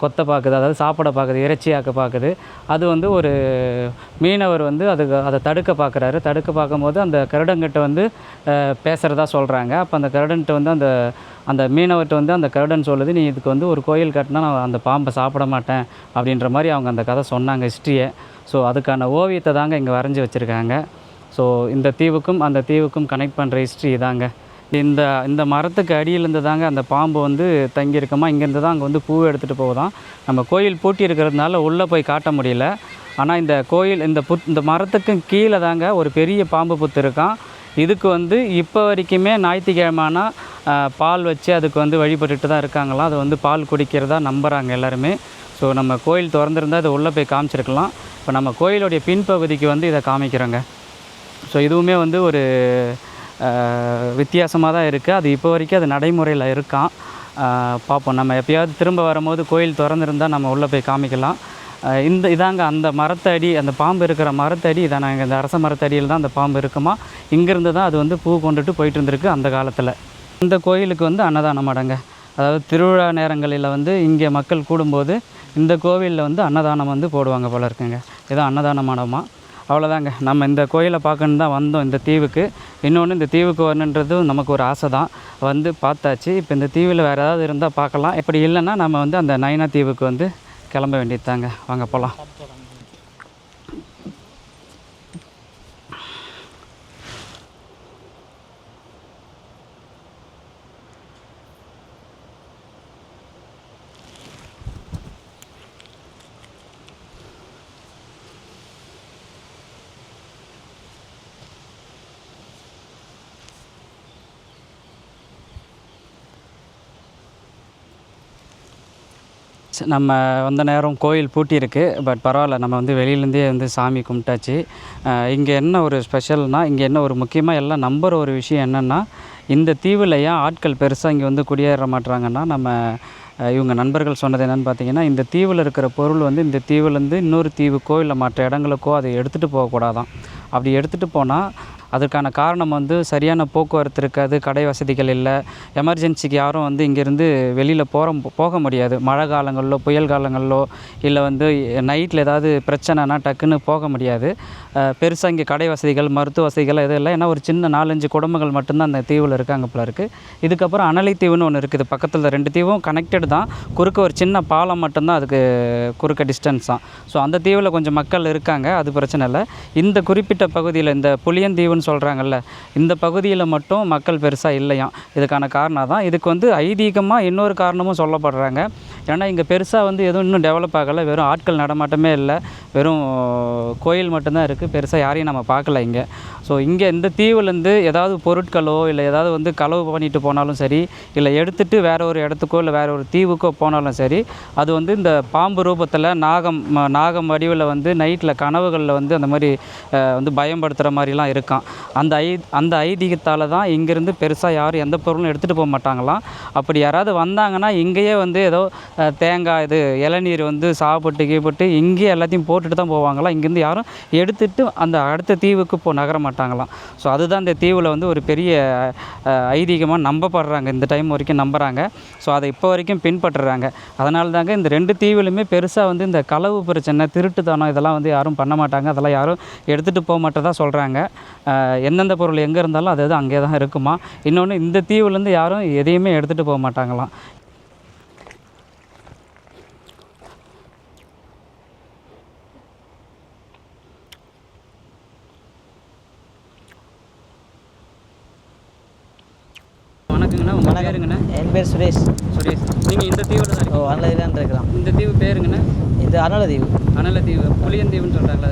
கொத்த பார்க்குது, அதாவது சாப்பிட பார்க்குது, இறைச்சியாக்க பார்க்குது. அது வந்து ஒரு மீனவர் வந்து அதை தடுக்க பார்க்குறாரு. தடுக்க பார்க்கும்போது அந்த கருடன்கிட்ட வந்து பேசுகிறதா சொல்கிறாங்க. அப்போ அந்த கருடன்கிட்ட வந்து அந்த மீனவர்கிட்ட வந்து அந்த கருடன் சொல்லுது, நீ இதுக்கு வந்து ஒரு கோயில் கட்டினா நான் அந்த பாம்பை சாப்பிட மாட்டேன் அப்படின்ற மாதிரி அவங்க அந்த கதை சொன்னாங்க, ஹிஸ்ட்ரியை. ஸோ அதுக்கான ஓவியத்தை தாங்க இங்கே வரைஞ்சி வச்சுருக்காங்க. ஸோ இந்த தீவுக்கும் அந்த தீவுக்கும் கனெக்ட் பண்ணுற ஹிஸ்ட்ரி இதாங்க. இந்த மரத்துக்கு அடியிலேருந்து தாங்க அந்த பாம்பு வந்து தங்கியிருக்கமா. இங்கேருந்து தான் அங்கே வந்து பூ எடுத்துகிட்டு போகுதான். நம்ம கோயில் பூட்டி இருக்கிறதுனால உள்ளே போய் காட்ட முடியல. ஆனால் இந்த கோயில் இந்த மரத்துக்கு கீழே தாங்க ஒரு பெரிய பாம்பு புத்து இருக்கான். இதுக்கு வந்து இப்போ வரைக்குமே ஞாயிற்றுக்கிழமைனா பால் வச்சு அதுக்கு வந்து வழிபட்டுட்டு தான் இருக்காங்களாம். அது வந்து பால் குடிக்கிறதா நம்புகிறாங்க எல்லாருமே. ஸோ நம்ம கோயில் திறந்துருந்தால் அதை உள்ளே போய் காமிச்சிருக்கலாம். இப்போ நம்ம கோயிலுடைய பின்பகுதிக்கு வந்து இதை காமிக்கிறோங்க. ஸோ இதுவுமே வந்து ஒரு வித்தியாசமாக தான் இருக்குது. அது இப்போ வரைக்கும் அது நடைமுறையில் இருக்கான். பார்ப்போம், நம்ம எப்போயாவது திரும்ப வரும்போது கோயில் திறந்துருந்தால் நம்ம உள்ளே போய் காமிக்கலாம். இதாங்க அந்த மரத்தடி, அந்த பாம்பு இருக்கிற மரத்தடி இதான். நாங்கள் இந்த அரச மரத்தடியில் தான் அந்த பாம்பு இருக்குமா. இங்கேருந்து தான் அது வந்து பூ கொண்டுட்டு போயிட்டு இருந்திருக்கு அந்த காலத்தில். இந்த கோயிலுக்கு வந்து அன்னதானம் அடங்க, அதாவது திருவிழா நேரங்களில் வந்து இங்கே மக்கள் கூடும்போது இந்த கோவிலில் வந்து அன்னதானம் வந்து போடுவாங்க போல இருக்குங்க. இதான் அன்னதான மண்டபமா. அவ்வளோதாங்க. நம்ம இந்த கோயிலை பார்க்கணுன்னு தான் வந்தோம் இந்த தீவுக்கு. இன்னொன்று இந்த தீவுக்கு வரணுன்றதும் நமக்கு ஒரு ஆசை தான். வந்து பார்த்தாச்சு. இப்போ இந்த தீவில் வேறு ஏதாவது இருந்தால் பார்க்கலாம். இப்படி இல்லைன்னா நம்ம வந்து அந்த நைனா தீவுக்கு வந்து கிளம்ப வேண்டியது தாங்க. வாங்க போகலாம். நம்ம வந்த நேரம் கோயில் பூட்டியிருக்கு. பட் பரவாயில்ல, நம்ம வந்து வெளியிலேருந்தே வந்து சாமி கும்பிட்டாச்சு. இங்கே என்ன ஒரு ஸ்பெஷல்னால், இங்கே என்ன ஒரு முக்கியமாக எல்லாம் நம்புகிற ஒரு விஷயம் என்னென்னா, இந்த தீவில் ஏன் ஆட்கள் பெருசாக இங்கே வந்து குடியேற மாட்டுறாங்கன்னா, நம்ம இவங்க நண்பர்கள் சொன்னது என்னென்னு பார்த்தீங்கன்னா, இந்த தீவில் இருக்கிற பொருள் வந்து இந்த தீவுலேருந்து இன்னொரு தீவுக்கோ இல்லை மற்ற இடங்களுக்கோ அதை எடுத்துகிட்டு போகக்கூடாதான். அப்படி எடுத்துகிட்டு போனால் அதுக்கான காரணம் வந்து சரியான போக்குவரத்து இருக்காது, கடை வசதிகள் இல்லை, எமர்ஜென்சிக்கு யாரும் வந்து இங்கேருந்து வெளியில் போக முடியாது. மழை காலங்களிலோ புயல் காலங்களிலோ இல்லை வந்து நைட்டில் ஏதாவது பிரச்சனைனா டக்குன்னு போக முடியாது. பெருசாக இங்கே கடை வசதிகள் மருத்துவ வசதிகள் எதுவும் இல்லை. ஏன்னா ஒரு சின்ன 4-5 குடும்பங்கள் மட்டும்தான் அந்த தீவில் இருக்காங்க போல இருக்குது. இதுக்கப்புறம் அனலை தீவுன்னு ஒன்று இருக்குது பக்கத்தில். 2 தீவும் கனெக்டட் தான். குறுக்க ஒரு சின்ன பாலம் மட்டும்தான் அதுக்கு குறுக்க டிஸ்டன்ஸ் தான். ஸோ அந்த தீவில் கொஞ்சம் மக்கள் இருக்காங்க, அது பிரச்சனை இல்லை. இந்த குறிப்பிட்ட பகுதியில் இந்த புளியந்தீவுன்னு சொல்கிறாங்கல்ல, இந்த பகுதியில் மட்டும் மக்கள் பெருசாக இல்லையாம். இதுக்கான காரணம் தான். இதுக்கு வந்து ஐதீகமாக இன்னொரு காரணமும் சொல்லப்படுறாங்க. ஏன்னா இங்கே பெருசாக வந்து எதுவும் இன்னும் டெவலப் ஆகலை. வெறும் ஆட்கள் நடமாட்டமே இல்லை, வெறும் கோயில் மட்டும்தான் இருக்குது. பெருசாக யாரையும் நம்ம பார்க்கல இங்கே. ஸோ இங்கே இந்த தீவுலேருந்து ஏதாவது பொருட்களோ இல்லை ஏதாவது வந்து களவு பண்ணிட்டு போனாலும் சரி, இல்லை எடுத்துகிட்டு வேறு ஒரு இடத்துக்கோ இல்லை வேறு ஒரு தீவுக்கோ போனாலும் சரி, அது வந்து இந்த பாம்பு ரூபத்தில் நாகம் வடிவில் வந்து நைட்டில் கனவுகளில் வந்து அந்த மாதிரி வந்து பயன்படுத்துகிற மாதிரிலாம் இருக்கான். அந்த ஐதீகத்தால் தான் இங்கேருந்து பெருசாக யாரும் எந்த பொருளும் எடுத்துகிட்டு போக மாட்டாங்களாம். அப்படி யாராவது வந்தாங்கன்னா இங்கேயே வந்து ஏதோ தேங்காய் இளநீர் வந்து சாப்பிட்டு இங்கேயே எல்லாத்தையும் போட்டுட்டு தான் போவாங்களாம். இங்கேருந்து யாரும் எடுத்துகிட்டு அந்த அடுத்த தீவுக்கு நகர மாட்டாங்களாம். ஸோ அதுதான் இந்த தீவில் வந்து ஒரு பெரிய ஐதீகமாக நம்பப்படுறாங்க. இந்த டைம் வரைக்கும் நம்புகிறாங்க. ஸோ அதை இப்போ வரைக்கும் பின்பற்றுறாங்க. அதனால தாங்க இந்த 2 தீவுலையுமே பெருசாக வந்து இந்த களவு பிரச்சனை, திருட்டுத்தனம் இதெல்லாம் வந்து யாரும் பண்ண மாட்டாங்க. அதெல்லாம் யாரும் எடுத்துகிட்டு போக மாட்டதா சொல்கிறாங்க. எந்தெந்த பொருள் எங்கே இருந்தாலும் அது அங்கே தான் இருக்குமா. இன்னொன்று இந்த தீவுலேருந்து யாரும் எதையுமே எடுத்துகிட்டு போக மாட்டாங்களாம். வணக்கங்கண்ணா, உங்கள் பேருங்கண்ணா? என் பேர் சுரேஷ். நீங்கள் இந்த தீவில் தான் இருக்கீங்க? அனலதீவில் இருக்கிறோம். இந்த தீவு பேருங்கண்ணா? இது அனலதீவு. அனலதீவு, புளியந்தீவுன்னு சொல்கிறாங்களா?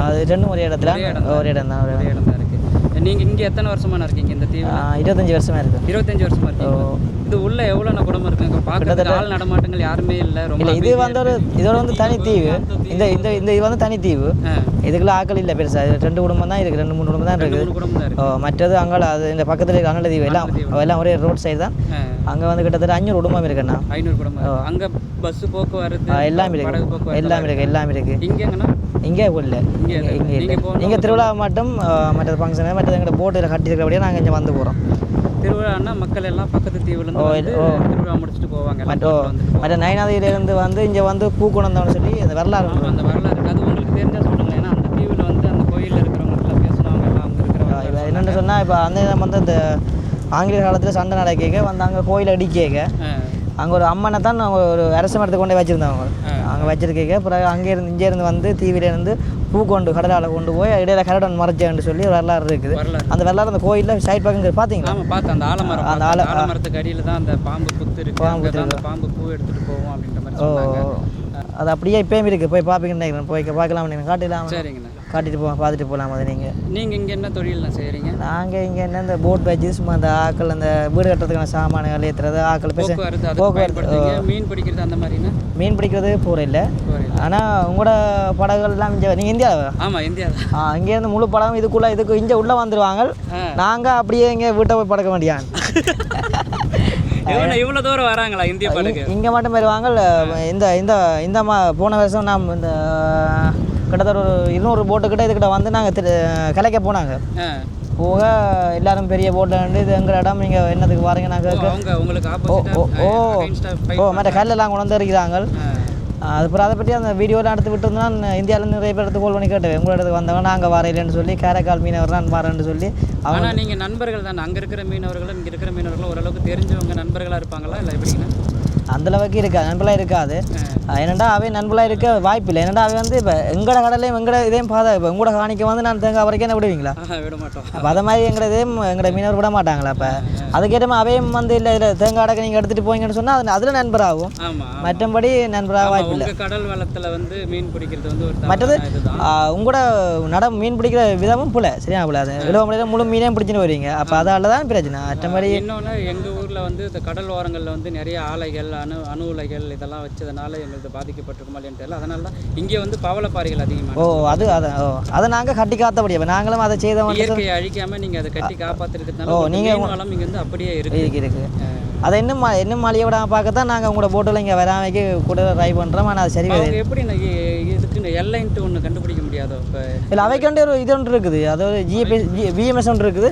அது ரெண்டும் ஒரே இடத்துல, ஒரே இடம் தான். ஒரே இடம் தான் இருக்குது. நீங்கள் இங்கே எத்தனை வருஷமாக இருக்கீங்க இந்த தீவு? 25 வருஷமாக இருக்குது. 25 வருஷமாக இருக்கீங்க. இது உள்ள எவ்வளோ குடும்பம் இருக்குங்க? பார்க்குறதுக்கு ஆள் நடமாட்டங்கள் யாருமே இல்லை. ரொம்ப இல்லை, இது வந்து இதோட வந்து தனி தீவு. இந்த இந்த இந்த இது வந்து தனி தீவு. இதுக்குள்ள ஆக்கள் இல்லை பெருசாக. 2 குடும்பம் தான் இருக்குது, 2-3 குடும்பம் தான் இருக்குது. மற்றது அங்கே அது இந்த பக்கத்தில் இருக்க அனலதீவு எல்லாம் ஒரே ரோட் சைடு தான். அங்கே வந்து கிட்டத்தட்ட 500 குடும்பம் இருக்குண்ணா. 500 குடும்பம். அங்கே பஸ் போக்குவரத்து எல்லாம் இருக்குது, எல்லாம் இருக்குது. இங்கேங்கண்ணா? இங்கே இல்லை, இங்கே இல்லை. இங்கே திருவிழா மட்டும், மற்ற ஃபங்க்ஷனு மற்றது எங்கள் போட்டில் கட்டியிருக்கிறபடியே நாங்கள் இங்கே வந்து போகிறோம். திருவிழான்னா மக்கள் எல்லாம் பக்கத்து தீவுலேருந்து திருவிழா முடிச்சுட்டு போவாங்க. மற்ற நைனாதியிலேருந்து வந்து இங்கே வந்து பூக்குணந்தோன்னு சொல்லி அந்த வரலாறு, அந்த வரலாறு இருக்குது. அது உங்களுக்கு தெரிஞ்சால் சொல்லுங்கள். ஏன்னா அந்த தீவில் வந்து அந்த கோயிலில் இருக்கிறவங்களாம் பேசுனாங்க எல்லாம் அங்கே இருக்கிறவங்க. என்னென்னு சொன்னால், இப்போ அந்த வந்து இந்த ஆங்கிலேய காலத்தில் சண்டை நடக்க வந்து அங்கே கோயில் அடிக்க அங்கே ஒரு அம்மனை தான் ஒரு அரச மரத்தை கொண்டே வச்சுருந்தாங்க. அங்கே வச்சுருக்க பிறகு இங்கேருந்து வந்து தீவிலேருந்து பூ கொண்டு கடலால் கொண்டு போய் இடையில கரடன் மறைச்சேன்னு சொல்லி ஒரு வரலாறு இருக்குது. அந்த வரலாறு அந்த கோயிலில் சைட் பக்கம் பார்த்தீங்களா? பார்த்து அந்த ஆலமரம், அந்த ஆலமரத்துக்கு அடியில் தான் அந்த பாம்பு புத்து இருக்குது. அந்த பாம்பு பூ எடுத்துகிட்டு போவோம் அப்படின்ற மாதிரி சொன்னாங்க. அது அப்படியே இப்போயும் இருக்குது. போய் பார்ப்பீங்கன்னு போய் பார்க்கலாம், நீங்கள் காட்டிடலாம். சரிங்கண்ணா, காட்டிட்டு பார்த்துட்டு போகலாம். அது நீங்கள் இங்கே என்ன தொழில்லாம் செய்கிறீங்க? நாங்கள் இங்கே என்ன இந்த போட் வச்சு சும்மா அந்த ஆக்கள் அந்த வீடு கட்டுறதுக்கான சாமான்கள் ஏற்றுறது, ஆக்கள் போக்குவரத்து, மீன் பிடிக்கிறது அந்த மாதிரினா? மீன் பிடிக்கிறது போகிற இல்லை. ஆனால் உங்களோட படகுகள்லாம் இங்கே நீங்கள் இந்தியாவை? ஆமாம், இந்தியா. இங்கேருந்து முழு படகும் இதுக்கு இங்கே உள்ளே வந்துடுவாங்க. நாங்கள் அப்படியே இங்கே வீட்டை போய் படக்க வேண்டியான். இவ்வளோ தூரம் வராங்களா இந்திய படகு? இங்கே மட்டும் வருவாங்க. இந்த இந்த இந்த போன வருஷம் நாம் இந்த கிட்டத்தட்ட ஒரு 200 போட்டுக்கிட்ட இதுக்கிட்ட வந்து நாங்கள் கலைக்க போனாங்க. போக எல்லாரும் பெரிய போட்டில் இது எங்கள் இடம், நீங்கள் என்னத்துக்கு வரீங்க நாங்கள் உங்களுக்கு மற்ற கல்லெல்லாம் கொண்டு வந்து இருக்கிறாங்க. அதுக்கப்புறம் அதை பற்றி அந்த வீடியோலாம் எடுத்து விட்டுருந்தான் இந்தியாவில் நிறைய பேர் எடுத்து கால் பண்ணி கேட்டேன் உங்களோட இடத்துக்கு வந்தவங்க நாங்கள் வரையிலேன்னு சொல்லி காரைக்கால் மீனவர் தான் வரேன்னு சொல்லி. ஆனால் நீங்கள் நண்பர்கள் தான் அங்கே இருக்கிற மீனவர்களும் இங்கே இருக்கிற மீனவர்களும் ஓரளவுக்கு தெரிஞ்சவங்க நண்பர்களாக இருப்பாங்களா இல்லை எப்படின்னா? அந்தளவுக்கு இருக்காது, நண்பலாக இருக்காது. ஏன்னாண்டா அவை நண்பலாக இருக்க வாய்ப்பு இல்லை. ஏன்னாண்டா அவை வந்து இப்போ எங்களோட கடலையும் எங்களோட இதையும் பார்த்தா இப்போ உங்களோட காணிக்க வந்து நான் தேங்காய் வரைக்கும் என்ன விடுவீங்களா? விட மாட்டோம். அப்போ அதை மாதிரி எங்களோடையும் எங்களோட மீனவர் விட மாட்டாங்களா? அப்போ அதுக்கேற்ற அவையும் வந்து இல்லை இதில் தேங்காய் அடக்க நீங்கள் எடுத்துகிட்டு போங்கன்னு சொன்னால் அதில் நண்பராகும். மற்றபடி நண்பராக வாய்ப்பு இல்லை. கடல் வளத்தில் வந்து மீன் பிடிக்கிறது வந்து ஒரு மற்றது உங்களோட மீன் பிடிக்கிற விதமும் புல சரியா புல அது இளவ முழு மீனையும் பிடிச்சின்னு வருவீங்க. அப்போ அதால தான் பிரச்சனை. மற்றபடி இன்னொன்று எங்கள் ஊரில் வந்து இந்த கடல் ஓரங்களில் வந்து நிறைய ஆலைகள் அணு உலைகள் இதெல்லாம் வச்சதுனால எங்களுக்கு பாதிக்கப்பட்டிருக்குமா இல்லைன்னு தெரியல. அதனால தான் இங்கே வந்து பவளப்பாறைகள் அதிகமாக. அதை நாங்கள் கட்டி காத்தபடி நாங்களும் அதை செய்தோம். இயற்கையை அழிக்காமல் நீங்கள் அதை கட்டி காப்பாற்றிருக்கிறதுனால நீங்கள் வளம் இங்கே வந்து அப்படியே இருக்கு. அதை இன்னும் மழையை விடாமல் பார்க்கத்தான் நாங்கள் உங்களோட போட்டில் இங்கே வராமைக்கு கூட ட்ரை பண்ணுறோம். ஆனால் அது சரி எப்படி இதுக்கு எல்லைன்ட்டு ஒன்று கண்டுபிடிக்க முடியாதோ? இப்போ இல்லை அவைக்காண்டி ஒரு இது ஒன்று இருக்குது, அதாவது விஎம்எஸ் ஒன்று இருக்குது.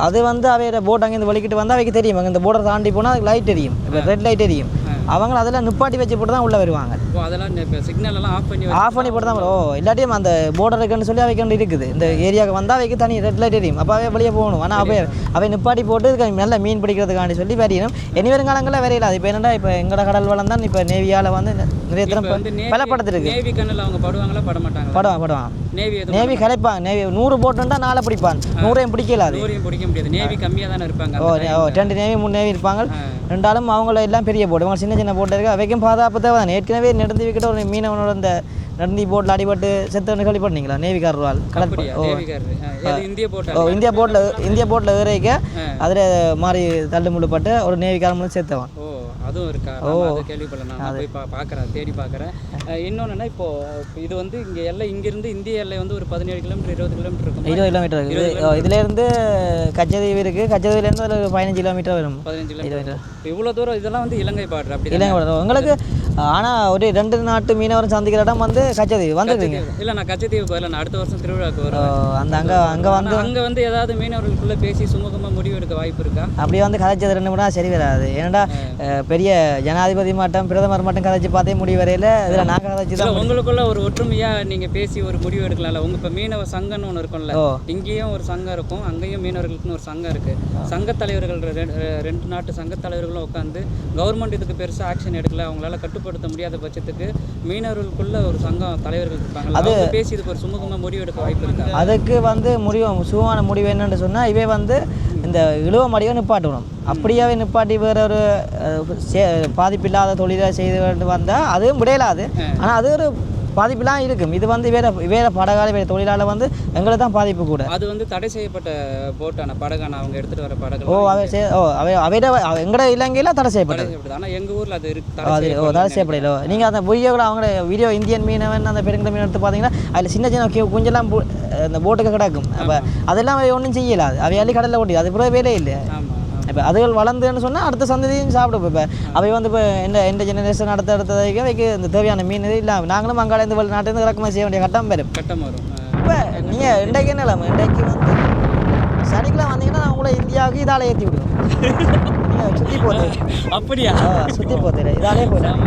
அது வந்து அவையோட போட் அங்கேருந்து வலிக்கிட்டு வந்தால் அவைக்கு தெரியும். அங்கே இந்த போர்டை தாண்டி போனால் அதுக்கு லைட் எரியும், இப்போ ரெட் லைட் எரியும். அவங்க அதெல்லாம் நிப்பாட்டி வச்சு போட்டு தான் உள்ளே வருவாங்க. அதெல்லாம் இப்போ சிக்னல் எல்லாம் ஆஃப் பண்ணி போட்டு தான் இல்லாட்டியும் அந்த போர்டர் இருக்குன்னு சொல்லி அவைக்கு இருக்குது. இந்த ஏரியாவுக்கு வந்தால் அவைக்கு தனி ரெட் லைட் எரியும். அப்போ அவை வெளியே போகணும். ஆனால் அவை நிப்பாட்டி போட்டு நல்ல மீன் பிடிக்கிறதுக்காண்டி சொல்லி வரையணும். இனி வருங்காலங்களில் வரையில அது இப்போ என்னடா இப்போ எங்களோட கடல் வளம் தான் இப்போ நேவியால் வந்து நிறைய தினம் பலப்படுத்திருக்கு. நேவி கண்ணில் அவங்க படுவாங்களா? பட மாட்டாங்க. படுவான் நேவி கலைப்பாங்க. நேவி 100 போட்டுன்னா 4 பிடிப்பான், 100 பிடிக்கல. அது 100 பிடிக்க முடியாது. நேவி கம்மியாக தானே இருப்பாங்க. 2 நேவி 3 நேவி இருப்பாங்க. ரெண்டாலும் அவங்கள எல்லாம் பெரிய போட்டு அவங்க சின்ன போட்டு இருக்கு. அவைக்கும் பாதுகாப்பு தேவை தான். ஏற்கனவே நெடுந்து விக்கிட்ட ஒரு மீனவனோட இந்த நந்தி போட்டில் அடிபட்டு செத்து கேள்விப்பட்டீங்களா? நேவிக்காரர் இந்தியா போட்டில் ஏறிக்க அதில் மாதிரி தள்ளு முள்ளுப்பட்டு ஒரு நேவிக்காரங்களும் சேர்த்தவன். அதுவும் இருக்கா? கேள்விப்படல. நான் போய் பார்க்குறேன், தேடி பார்க்குறேன். இன்னொன்றுனா இப்போது இது வந்து இங்கே எல்லை இங்கேருந்து இந்திய எல்லை வந்து ஒரு 17 கிலோமீட்டர் 20 கிலோமீட்டர் இருக்கும். 20 கிலோமீட்டர் இருக்குது. இதுலேருந்து கச்சதீவு இருக்குது. கச்சதீவுலேருந்து ஒரு 15 கிலோமீட்டர் வரும். 15 கிலோமீட்டர். இப்ப இவ்வளோ தூரம் இதெல்லாம் வந்து இலங்கை பார்டர். அப்படி இலங்கை பார்டர் உங்களுக்கு. ஆனால் ஒரு 2 நாட்டு மீனவரும் சந்திக்கிற இடம் வந்து கச்சதீவு வந்துருக்கீங்க. இல்லை, நான் கச்சதீவுக்கு வரல. நான் அடுத்த வருஷம் திருவிழாவுக்கு வருவேன். அங்கே வந்து ஏதாவது மீனவர்களுக்குள்ளே பேசி சுமூகமாக முடிவு எடுக்க வாய்ப்பு இருக்கா? அப்படியே வந்து கதைச்சது 2 மணி நேரம் சரி வராது. ஏன்னா பெரிய ஜனாதிபதி மட்டும் பிரதமர் மட்டும் கதைச்சு பார்த்தே முடிவு வரையில் இதில் நாங்கள் கதைச்சு தான் உங்களுக்குள்ள ஒரு ஒற்றுமையாக நீங்கள் பேசி ஒரு முடிவு எடுக்கலாம்ல. உங்கள் இப்போ மீனவ சங்கம்னு ஒன்று இருக்கும்ல, இங்கேயும் ஒரு சங்கம் இருக்கும், அங்கேயும் மீனவர்களுக்குன்னு ஒரு சங்கம் இருக்குது. சங்கத் தலைவர்கள் 2 நாட்டு சங்கத் தலைவர்களும் உட்காந்து கவர்மெண்ட் இதுக்கு பெருசாக ஆக்ஷன் எடுக்கல, அவங்களால கட்டுப்படுத்த முடியாத பட்சத்துக்கு மீனவர்களுக்குள்ள ஒரு சங்கம் தலைவர்கள் இருப்பாங்க. அது பேசி இதுக்கு ஒரு சுமூகமாக முடிவு எடுக்க வாய்ப்பு இருக்கு. அதுக்கு வந்து சுகமான முடிவு என்னன்னு சொன்னால் இவை வந்து இந்த இழுவ மடிவை நிப்பாட்டணும். அப்படியாவே நிப்பாட்டி வேற ஒரு பாதிப்பில்லாத தொழிலை செய்து வந்தால் அதுவும் விடையலாது. ஆனால் அது ஒரு பாதிப்புலாம் இருக்கும். இது வந்து வேற படகால வேறு தொழிலாளர் வந்து எங்களுக்கு தான் பாதிப்பு கூட. அது வந்து தடை செய்யப்பட்ட போட்டான படகான அவங்க எடுத்துகிட்டு வர படகு. எங்களோட இலங்கையில் தடை செய்யப்பட்டது. ஆனால் எங்கள் ஊரில் அது இருக்கு. தடை செய்யப்படல. நீங்கள் அந்த வீடியோவில் அவங்க வீடியோ இந்தியன் மீனவன் அந்த பெருங்கிற மீன் எடுத்து பார்த்தீங்கன்னா அதில் சின்ன குஞ்செல்லாம் அந்த போட்டுக்கு கிடக்கும். அப்போ அதெல்லாம் ஒன்றும் செய்யலாது. அவையாலே கடலில் ஓட்டி அது பிறகு வேலையே இல்லை. இப்போ அதுகள் வளர்ந்துன்னு சொன்னால் அடுத்த சந்ததியும் சாப்பிடும். இப்போ அவை வந்து இப்போ எந்த ஜெனரேஷன் அடுத்ததைக்கு வைக்க இந்த தேவையான மீன் இது இல்லாமல் நாங்களும் அங்காலேருந்து வெளிநாட்டிலேருந்து இறக்குமதி செய்ய வேண்டிய கட்டம் வரும். இப்போ நீங்கள் இன்றைக்கு என்ன இல்லாமல் இன்றைக்கு வந்து சனிக்கிழமை வந்தீங்கன்னா நான் உங்களை இந்தியாவுக்கு இதால் ஏற்றி விடுவோம். சுற்றி போகுது. அப்படியா? சுற்றி போகுது. இதாலே போயிடும்.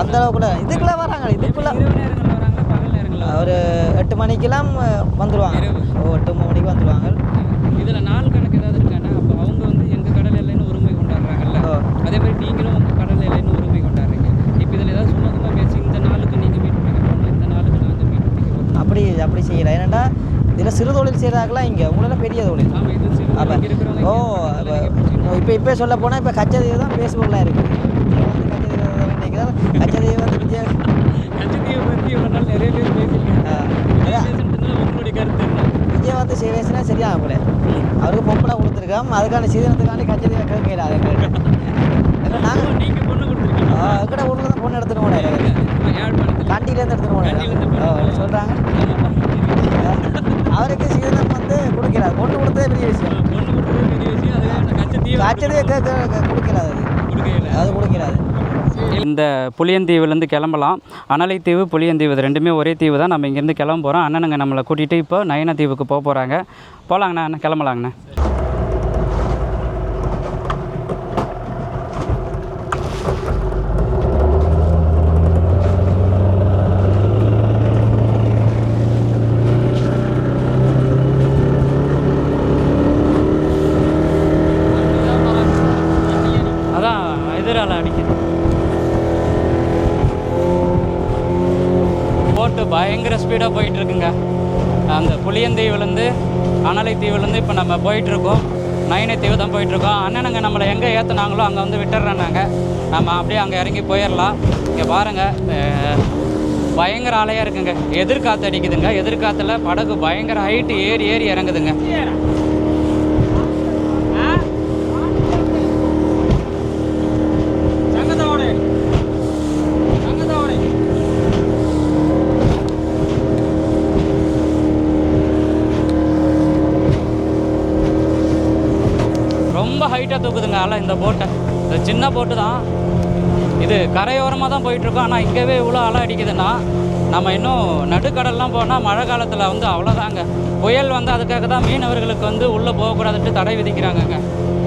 அந்த அளவுக்குள்ள இதுக்குள்ளே வராங்க. இதுக்குள்ளே ஒரு 8 மணிக்கெல்லாம் வந்துடுவாங்க. 8 மணிக்கு வந்துடுவாங்க. இதில் நாள் கணக்கு ஏதாவது இருக்காண்ணா? அப்போ அவங்க வந்து எங்கள் கடல் எல்லைன்னு உரிமை கொண்டாடுறாங்கல்ல, அதே மாதிரி நீங்களும் உங்கள் கடல் எல்லைன்னு உரிமை கொண்டாடுறீங்க. இப்போ இதில் ஏதாவது சுமூகமாக பேசி இந்த நாளுக்கு நீங்கள் மீன் பிடிக்க போகணும், இந்த நாளுக்கு நாங்கள் மீன் பிடிக்க போகணும், அப்படி செய்யலாம். ஏன்னாண்டா இதில் சிறு தொழில் செய்கிறாங்களா இங்கே உங்களால் பெரிய தொழில். அப்போ இப்போ சொல்ல போனால் இப்போ கச்சதீவு தான் ஃபேஸ்புக்கில் இருக்குது. கச்சதீவு வந்து கச்சதீவை பற்றி இவ்வளோ நாள் நிறைய பேர் பேசியிருக்காங்க. உங்களுடைய கருத்து என்ன? விஜய் வந்து பேசினா சரியாக போல அவருக்கு பொம்பளை கொடுத்துருக்கோம். அதுக்கான சீதனத்துக்காண்டி கச்சேரி கேட்கல. அது நாங்கள் நீங்கள் பொண்ணு கொடுத்துருக்கீங்க. எங்கட ஊரில் தான் பொண்ணு எடுத்துகிட்டு போனேன். கண்டிலேருந்து எடுத்துகிட்டு போனேன் சொல்கிறாங்க. அவருக்கு சீதனம் வந்து கொடுக்கிறார். பொண்ணு கொடுத்ததே பெரிய விஷயம். கச்சேரியை கொடுக்கிறாது. அது கொடுக்கிறாது. இந்த புளியந்தீவுலேருந்து கிளம்பலாம். அனலைத்தீவு புளியந்தீவு இது 2மே ஒரே தீவு தான். நம்ம இங்கேருந்து கிளம்ப போகிறோம். அண்ணனுங்க நம்மளை கூட்டிகிட்டு இப்போ நயனா தீவுக்கு போக போகிறாங்க. போகலாங்கண்ணா, அண்ணன் கிளம்பலாங்கண்ணா. பயங்கர ஸ்பீடாக போயிட்டுருக்குங்க. அந்த புளியந்தீவுலேருந்து அனலைத்தீவுலேருந்து இப்போ நம்ம போயிட்டுருக்கோம். நைனைத்தீவு தான் போயிட்டுருக்கோம். அண்ணனுங்க நம்மளை எங்கே ஏற்றுனாங்களோ அங்கே வந்து விட்டுறேன்னாங்க. நம்ம அப்படியே அங்கே இறங்கி போயிடலாம். இங்கே பாருங்கள், பயங்கர அலையாக இருக்குங்க. எதிர்காற்று அடிக்குதுங்க. எதிர்காற்றுல படகு பயங்கர ஹைட்டு ஏறி ஏறி இறங்குதுங்க. ரொம்ப ஹைட்டாக தூக்குதுங்க அலை இந்த போட்டை. இது சின்ன போட்டு தான், இது கரையோரமாக தான் போயிட்டுருக்கோம். ஆனால் இங்கேவே இவ்வளோ அலை அடிக்குதுன்னா நம்ம இன்னும் நடுக்கடல்லாம் போனால் மழை காலத்தில் வந்து அவ்வளோதாங்க. புயல் வந்து அதுக்காக தான் மீனவர்களுக்கு வந்து உள்ளே போகக்கூடாதுன்ட்டு தடை விதிக்கிறாங்கங்க.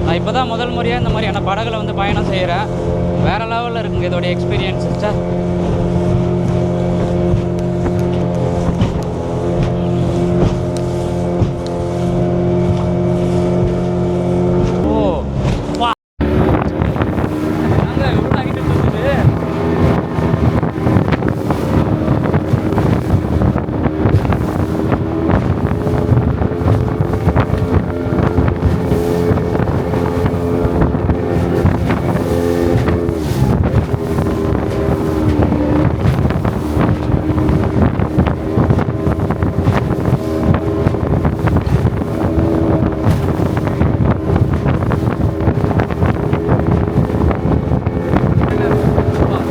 நான் இப்போ தான் முதல் முறையாக இந்த மாதிரியான படகுல வந்து பயணம் செய்கிறேன். வேறு லெவலில் இருக்குங்க இதோடைய எக்ஸ்பீரியன்ஸ். சார்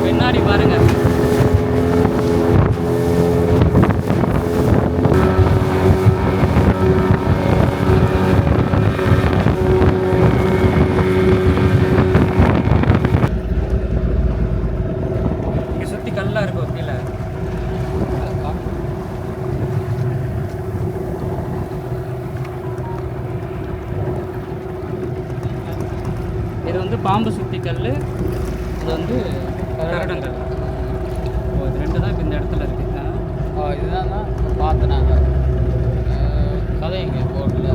பின்னாடி பாருங்க. இங்கே சுற்றி கல்லாக இருக்கும் கீழே. இது வந்து பாம்பு சுத்தி கல், இது வந்து கரடங்கல். இது ரெண்டு தான் இப்போ இந்த இடத்துல இருக்குது. இதுதான் பார்த்து நாங்கள் கதை இங்கே போர்டில்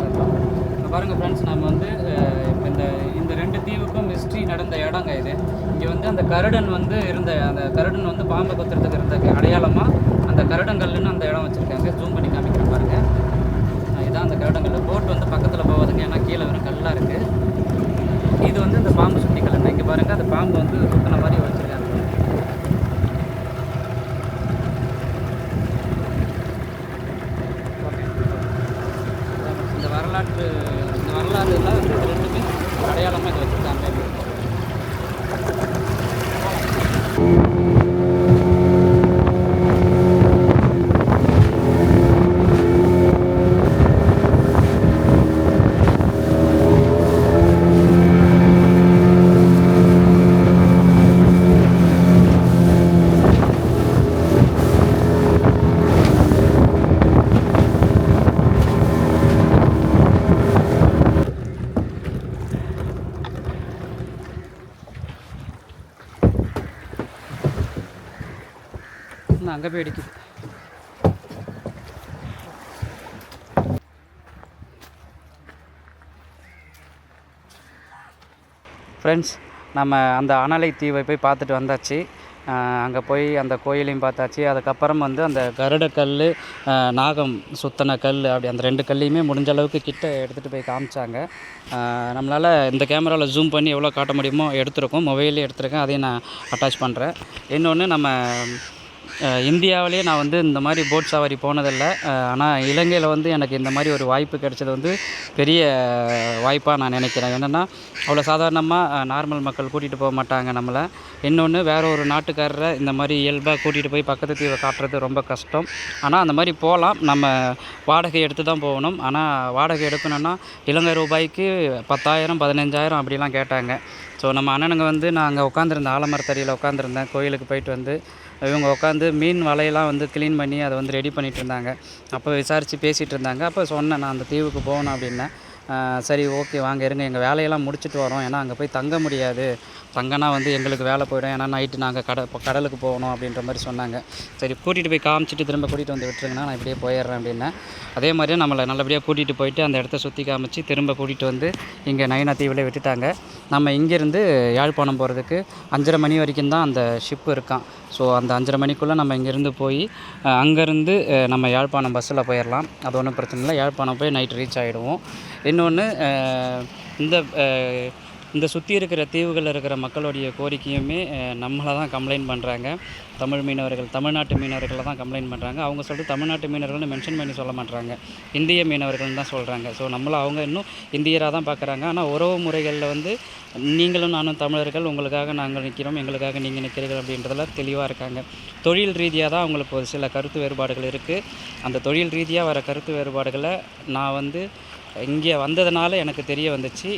இப்போ பாருங்கள் ஃப்ரெண்ட்ஸ், நம்ம வந்து இப்போ இந்த ரெண்டு தீவுக்கும் ஹிஸ்ட்ரி நடந்த இடங்க இது. இங்கே வந்து அந்த கருடன் வந்து அந்த கருடன் வந்து பாம்பை கொத்துறதுக்கு இருந்த அடையாளமாக அந்த கருடங்கல்னு அந்த இடம் வச்சுருக்காங்க. ஜூம் பண்ணி காமிக்கிறேன் பாருங்கள். இதுதான் அந்த கருடங்கல். போட் வந்து பக்கத்தில் போகாதுங்க, ஏன்னா கீழே வெறும் கல்லாக இருக்குது. இது வந்து இந்த பாம்பு சுத்தி கல். இங்கே பாருங்கள், அந்த பாம்பு வந்து சுத்தின மாதிரி வச்சுருக்காங்க. இந்த வரலாறுலாம் வந்து இது ரெண்டுமே அடையாளமாக இது வச்சுருக்காங்க. அங்கே போய் அடிக்குது. ஃப்ரெண்ட்ஸ், நம்ம அந்த அனலை தீவை போய் பார்த்துட்டு வந்தாச்சு. அங்கே போய் அந்த கோயிலையும் பார்த்தாச்சு. அதுக்கப்புறம் வந்து அந்த கருடக்கல், நாகம் சுத்தன கல், அப்படி அந்த ரெண்டு கல்லையுமே முடிஞ்ச அளவுக்கு கிட்ட எடுத்துகிட்டு போய் காமிச்சாங்க. நம்மளால் இந்த கேமராவில் ஜூம் பண்ணி எவ்வளோ காட்ட முடியுமோ எடுத்துருக்கோம். மொபைல்லே எடுத்துருக்கேன், அதையும் நான் அட்டாச் பண்ணுறேன். இன்னொன்று, நம்ம இந்தியாவிலேயே நான் வந்து இந்த மாதிரி போட் சவாரி போனதில்லை. ஆனால் இலங்கையில் வந்து எனக்கு இந்த மாதிரி ஒரு வாய்ப்பு கிடைச்சது வந்து பெரிய வாய்ப்பாக நான் நினைக்கிறேன். என்னென்னா, அவ்வளோ சாதாரணமாக நார்மல் மக்கள் கூட்டிகிட்டு போக மாட்டாங்க நம்மளை. இன்னொன்று, வேறு ஒரு நாட்டுக்காரரை இந்த மாதிரி இயல்பாக கூட்டிகிட்டு போய் பக்கத்து தீவை காட்டுறது ரொம்ப கஷ்டம். ஆனால் அந்த மாதிரி போகலாம். நம்ம வாடகை எடுத்து தான் போகணும். ஆனால் வாடகை எடுக்கணுன்னா இலங்கை ரூபாய்க்கு 10,000 15,000 அப்படிலாம் கேட்டாங்க. ஸோ நம்ம அண்ணனுங்க வந்து நான் அங்கே உட்காந்துருந்தேன், ஆலமரத்தடியில் உட்காந்துருந்தேன். கோயிலுக்கு போயிட்டு வந்து இவங்க உட்காந்து மீன் வலையெல்லாம் வந்து க்ளீன் பண்ணி அதை வந்து ரெடி பண்ணிகிட்டு இருந்தாங்க. அப்போ விசாரித்து பேசிகிட்டு இருந்தாங்க. அப்போ சொன்னேன், நான் அந்த தீவுக்கு போகணும் அப்படின்னேன். சரி ஓகே வாங்க இருங்க, எங்கள் வேலையெல்லாம் முடிச்சுட்டு வரோம், ஏன்னா அங்கே போய் தங்க முடியாது, தங்கினா வந்து எங்களுக்கு வேலை போயிடும், ஏன்னா நைட்டு நாங்கள் கடலுக்கு போகணும் அப்படின்ற மாதிரி சொன்னாங்க. சரி கூட்டிகிட்டு போய் காமிச்சிட்டு திரும்ப கூட்டிகிட்டு வந்து விட்டுருங்கன்னா நான் இப்படியே போயிடுறேன் அப்படின்னேன். அதே மாதிரியே நம்மளை நல்லபடியாக கூட்டிகிட்டு போயிட்டு அந்த இடத்த சுற்றி காமிச்சு திரும்ப கூட்டிகிட்டு வந்து இங்கே நைனா தீவில் விட்டுட்டாங்க. நம்ம இங்கேருந்து யாழ்ப்பாணம் போகிறதுக்கு 5:30 மணி வரைக்கும் தான் அந்த ஷிப்பு இருக்கான். ஸோ அந்த 5:30 மணிக்குள்ளே நம்ம இங்கேருந்து போய் அங்கேருந்து நம்ம யாழ்ப்பாணம் பஸ்ஸில் போயிடலாம். அது ஒன்றும் பிரச்சனை இல்லை. யாழ்ப்பாணம் போய் நைட் ரீச் ஆகிடுவோம். இன்னொன்று இந்த சுற்றி இருக்கிற தீவுகளில் இருக்கிற மக்களுடைய கோரிக்கையுமே நம்மளை தான் கம்ப்ளைண்ட் பண்ணுறாங்க. தமிழ்நாட்டு மீனவர்களை தான் கம்ப்ளைண்ட் பண்ணுறாங்க. அவங்க சொல்லிட்டு தமிழ்நாட்டு மீனவர்கள்னு மென்ஷன் பண்ணி சொல்ல மாட்டாங்க, இந்திய மீனவர்கள்னு தான் சொல்கிறாங்க. ஸோ நம்மளை அவங்க இன்னும் இந்தியராக தான் பார்க்குறாங்க. ஆனால் உறவு முறைகளில் வந்து நீங்களும் நானும் தமிழர்கள், உங்களுக்காக நாங்கள் நிற்கிறோம், எங்களுக்காக நீங்கள் நிற்கிறீர்கள் அப்படின்றதுல தெளிவாக இருக்காங்க. தொழில் ரீதியாக தான் அவங்களுக்கு ஒரு சில கருத்து வேறுபாடுகள் இருக்குது. அந்த தொழில் ரீதியாக வர கருத்து வேறுபாடுகளை நான் வந்து இங்கே வந்ததுனால எனக்கு தெரிய வந்துச்சு.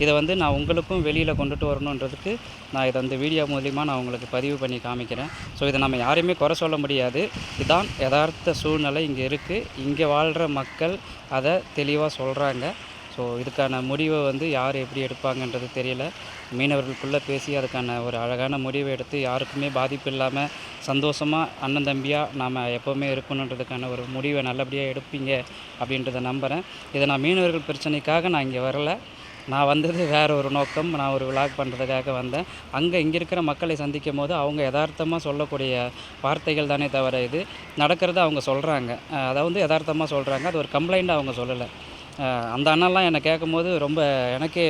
இதை வந்து நான் உங்களுக்கும் வெளியில் கொண்டுட்டு வரணுன்றதுக்கு நான் இதை அந்த வீடியோ மூலிமா நான் உங்களுக்கு பதிவு பண்ணி காமிக்கிறேன். ஸோ இதை நம்ம யாரையுமே குறை சொல்ல முடியாது. இதுதான் யதார்த்த சூழ்நிலை இங்கே இருக்குது. இங்கே வாழ்கிற மக்கள் அதை தெளிவாக சொல்கிறாங்க. ஸோ இதுக்கான முடிவை வந்து யார் எப்படி எடுப்பாங்கன்றது தெரியல. மீனவர்களுக்குள்ளே பேசி அதுக்கான ஒரு அழகான முடிவை எடுத்து யாருக்குமே பாதிப்பு இல்லாமல் சந்தோஷமாக அண்ணன் தம்பியாக நாம் எப்போவுமே இருக்கணுன்றதுக்கான ஒரு முடிவை நல்லபடியாக எடுப்பீங்க அப்படின்றத நம்புகிறேன். இதை நான் மீனவர்கள் பிரச்சனைக்காக நான் இங்கே வரலை. நான் வந்தது வேறு ஒரு நோக்கம். நான் ஒரு விளாக் பண்ணுறதுக்காக வந்தேன். இங்கே இருக்கிற மக்களை சந்திக்கும் போது அவங்க யதார்த்தமாக சொல்லக்கூடிய வார்த்தைகள் தானே தவிர இது நடக்கிறத அவங்க சொல்கிறாங்க. அதாவது யதார்த்தமாக சொல்கிறாங்க. அது ஒரு கம்ப்ளைண்ட்டாக அவங்க சொல்லலை. அந்த அண்ணன்லாம் என்னை கேட்கும்போது ரொம்ப எனக்கே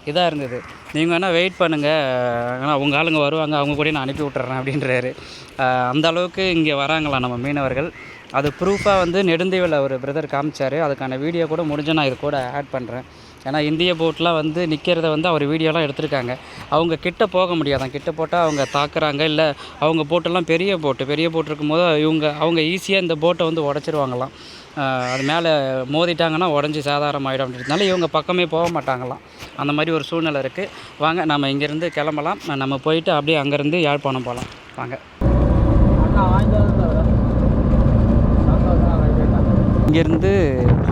இதாக இருந்தது. நீங்கள் வேணால் வெயிட் பண்ணுங்கள், ஆனால் உங்கள் ஆளுங்க வருவாங்க, அவங்க கூட நான் அனுப்பி விட்டுறேன் அப்படின்றாரு. அந்த அளவுக்கு இங்கே வராங்களாம் நம்ம மீனவர்கள். அது ப்ரூஃபாக வந்து நெடுந்தீவில் ஒரு பிரதர் காமிச்சார். அதுக்கான வீடியோ கூட முடிஞ்சு நான் இது கூட ஆட் பண்ணுறேன். ஏன்னா இந்திய போட்லாம் வந்து நிற்கிறத வந்து அவர் வீடியோலாம் எடுத்திருக்காங்க. அவங்க கிட்ட போக முடியாதான், கிட்ட போட்டால் அவங்க தாக்குறாங்க. இல்லை அவங்க போட்டெல்லாம் பெரிய போட்டு இருக்கும்போது அவங்க ஈஸியாக இந்த போட்டை வந்து உடச்சிருவாங்களாம். அது மேலே மோதிட்டாங்கன்னா உடஞ்சி சாதாரணமாகிடும் அப்படின்றதுனால இவங்க பக்கமே போக மாட்டாங்களாம். அந்த மாதிரி ஒரு சூழ்நிலை இருக்குது. வாங்க நம்ம இங்கேருந்து கிளம்பலாம். நம்ம போயிட்டு அப்படியே அங்கேருந்து யாழ்ப்பாணம் போகலாம். வாங்க. இங்கேருந்து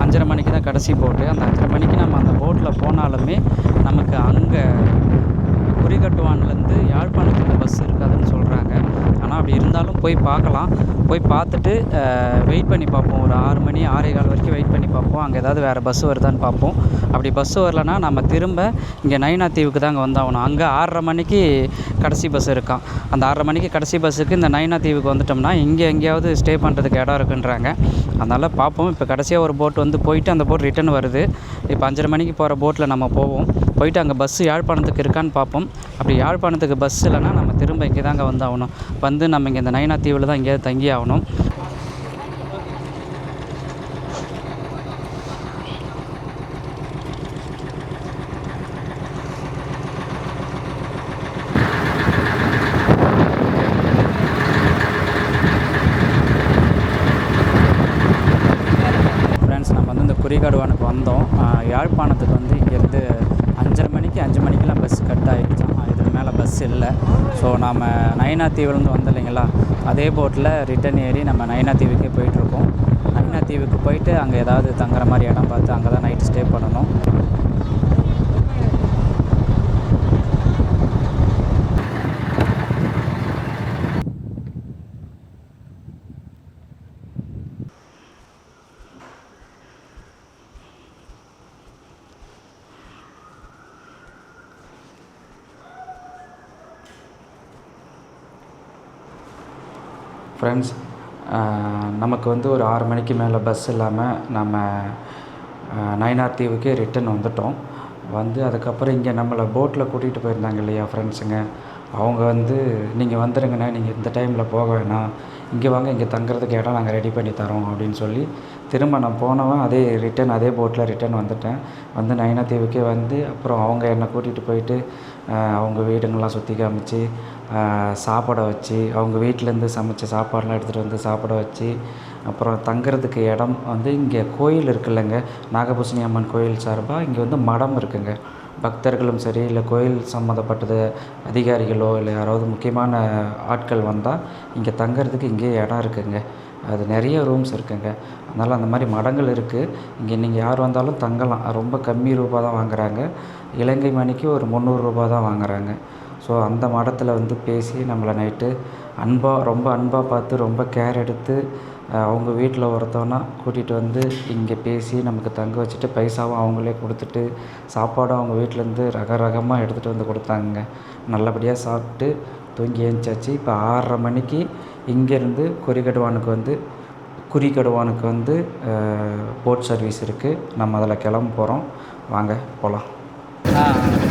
5:30 மணிக்கு தான் கடைசி போட்டு. அந்த 5:30 மணிக்கு நம்ம அந்த போட்டில் போனாலுமே நமக்கு அங்கே குறிகட்டுவான்லேருந்து யாழ்ப்பாணத்துக்கு பஸ் இருக்காதுன்னு சொல்கிறாங்க. ஆனால் அப்படி இருந்தாலும் போய் பார்க்கலாம். போய் பார்த்துட்டு வெயிட் பண்ணி பார்ப்போம். ஒரு 6 மணி 6:15 வரைக்கும் வெயிட் பண்ணி பார்ப்போம். அங்கே ஏதாவது வேறு பஸ் வருதான்னு பார்ப்போம். அப்படி பஸ் வரலன்னா நம்ம திரும்ப இங்கே நைனா தீவுக்கு தாங்க வந்தாகணும். அங்கே 6:30 மணிக்கு கடைசி பஸ் இருக்கான். அந்த 6:30 மணிக்கு கடைசி பஸ்ஸுக்கு இந்த நைனா தீவுக்கு வந்துட்டோம்னா இங்கே எங்கேயாவது ஸ்டே பண்ணுறதுக்கு இடம் இருக்குன்றாங்க. அதனால் பார்ப்போம். இப்போ கடைசியாக ஒரு போட் வந்து போயிட்டு அந்த போட் ரிட்டன் வருது. இப்போ 5:30 மணிக்கு போகிற போட்டில் நம்ம போவோம். போயிட்டு அங்கே பஸ்ஸு யாழ்ப்பாணத்துக்கு இருக்கான்னு பார்ப்போம். அப்படி யாழ்ப்பாணத்துக்கு பஸ் இல்லைன்னா நம்ம திரும்ப இங்கே தாங்க வந்தாகணும். வந்து நம்ம இங்கே இந்த நைனா தீவில் தான் எங்கேயாவது தங்கி ஆகணும். நம்ம வந்து இந்த குறிகாடுவானுக்கு வந்தோம். யாழ்ப்பாணத்துக்கு வந்து இங்கேருந்து 5:30 மணிக்கு 5 மணிக்கெலாம் பஸ் கட் ஆகிடுச்சோம். இதுக்கு மேலே பஸ் இல்லை. ஸோ நாம் நைனா தீவுலேருந்து வந்தோம் இல்லைங்களா, அதே போட்டில் ரிட்டன் ஏறி நம்ம நைனா தீவுக்கே போயிட்டுருக்கோம். நைனா தீவுக்கு போயிட்டு அங்கே ஏதாவது தங்குற மாதிரி இடம் பார்த்து அங்கே தான் நைட்டு ஸ்டே பண்ணணும். ஃப்ரெண்ட்ஸ், நமக்கு வந்து ஒரு 6 மணிக்கு மேலே பஸ் இல்லாமல் நம்ம நயினார் தீவுக்கே ரிட்டன் வந்துட்டோம். வந்து அதுக்கப்புறம் இங்கே நம்மளை போட்டில் கூட்டிகிட்டு போயிருந்தாங்க இல்லையா ஃப்ரெண்ட்ஸுங்க, அவங்க வந்து நீங்கள் வந்துடுங்கண்ணே, நீங்கள் இந்த டைமில் போக வேணாம், இங்கே வாங்க, இங்கே தங்குறதுக்கு இடம் நாங்கள் ரெடி பண்ணி தரோம் அப்படின்னு சொல்லி திரும்ப நான் போனவன் அதே போட்டில் ரிட்டன் வந்துட்டேன். வந்து நயினா தீவுக்கே வந்து அப்புறம் அவங்க என்னை கூட்டிகிட்டு போயிட்டு அவங்க வீடுங்கள்லாம் சுற்றி காமிச்சு சாப்பாடை வச்சு, அவங்க வீட்டிலேருந்து சமைச்ச சாப்பாடெலாம் எடுத்துகிட்டு வந்து சாப்பிட வச்சு, அப்புறம் தங்குறதுக்கு இடம் வந்து இங்கே கோயில் இருக்குல்லங்க, நாகபூசணி அம்மன் கோயில் சார்பாக இங்கே வந்து மடம் இருக்குங்க. பக்தர்களும் சரி இல்லை கோயில் சம்மந்தப்பட்டது அதிகாரிகளோ இல்லை யாராவது முக்கியமான ஆட்கள் வந்தால் இங்கே தங்குறதுக்கு இங்கேயே இடம் இருக்குதுங்க. அது நிறைய ரூம்ஸ் இருக்குதுங்க. அதனால் அந்த மாதிரி மடங்கள் இருக்குது. இங்கே நீங்கள் யார் வந்தாலும் தங்கலாம். ரொம்ப கம்மி ரூபா தான் வாங்குகிறாங்க. இலங்கை மணிக்கு ஒரு 300 ரூபா தான் வாங்குகிறாங்க. ஸோ அந்த மடத்தில் வந்து பேசி நம்மளை நைட்டு ரொம்ப அன்பாக பார்த்து ரொம்ப கேர் எடுத்து அவங்க வீட்டில் ஒருத்தவனா கூட்டிகிட்டு வந்து இங்கே பேசி நமக்கு தங்க வச்சுட்டு பைசாவும் அவங்களே கொடுத்துட்டு சாப்பாடும் அவங்க வீட்டிலேருந்து ரகமாக எடுத்துகிட்டு வந்து கொடுத்தாங்க. நல்லபடியாக சாப்பிட்டு தூங்கி ஏஞ்சாச்சு. இப்போ 6:30 மணிக்கு இங்கேருந்து குறிக்கடுவானுக்கு வந்து போட் சர்வீஸ் இருக்குது. நம்ம அதில் கிளம்ப போகிறோம். வாங்க போகலாம்.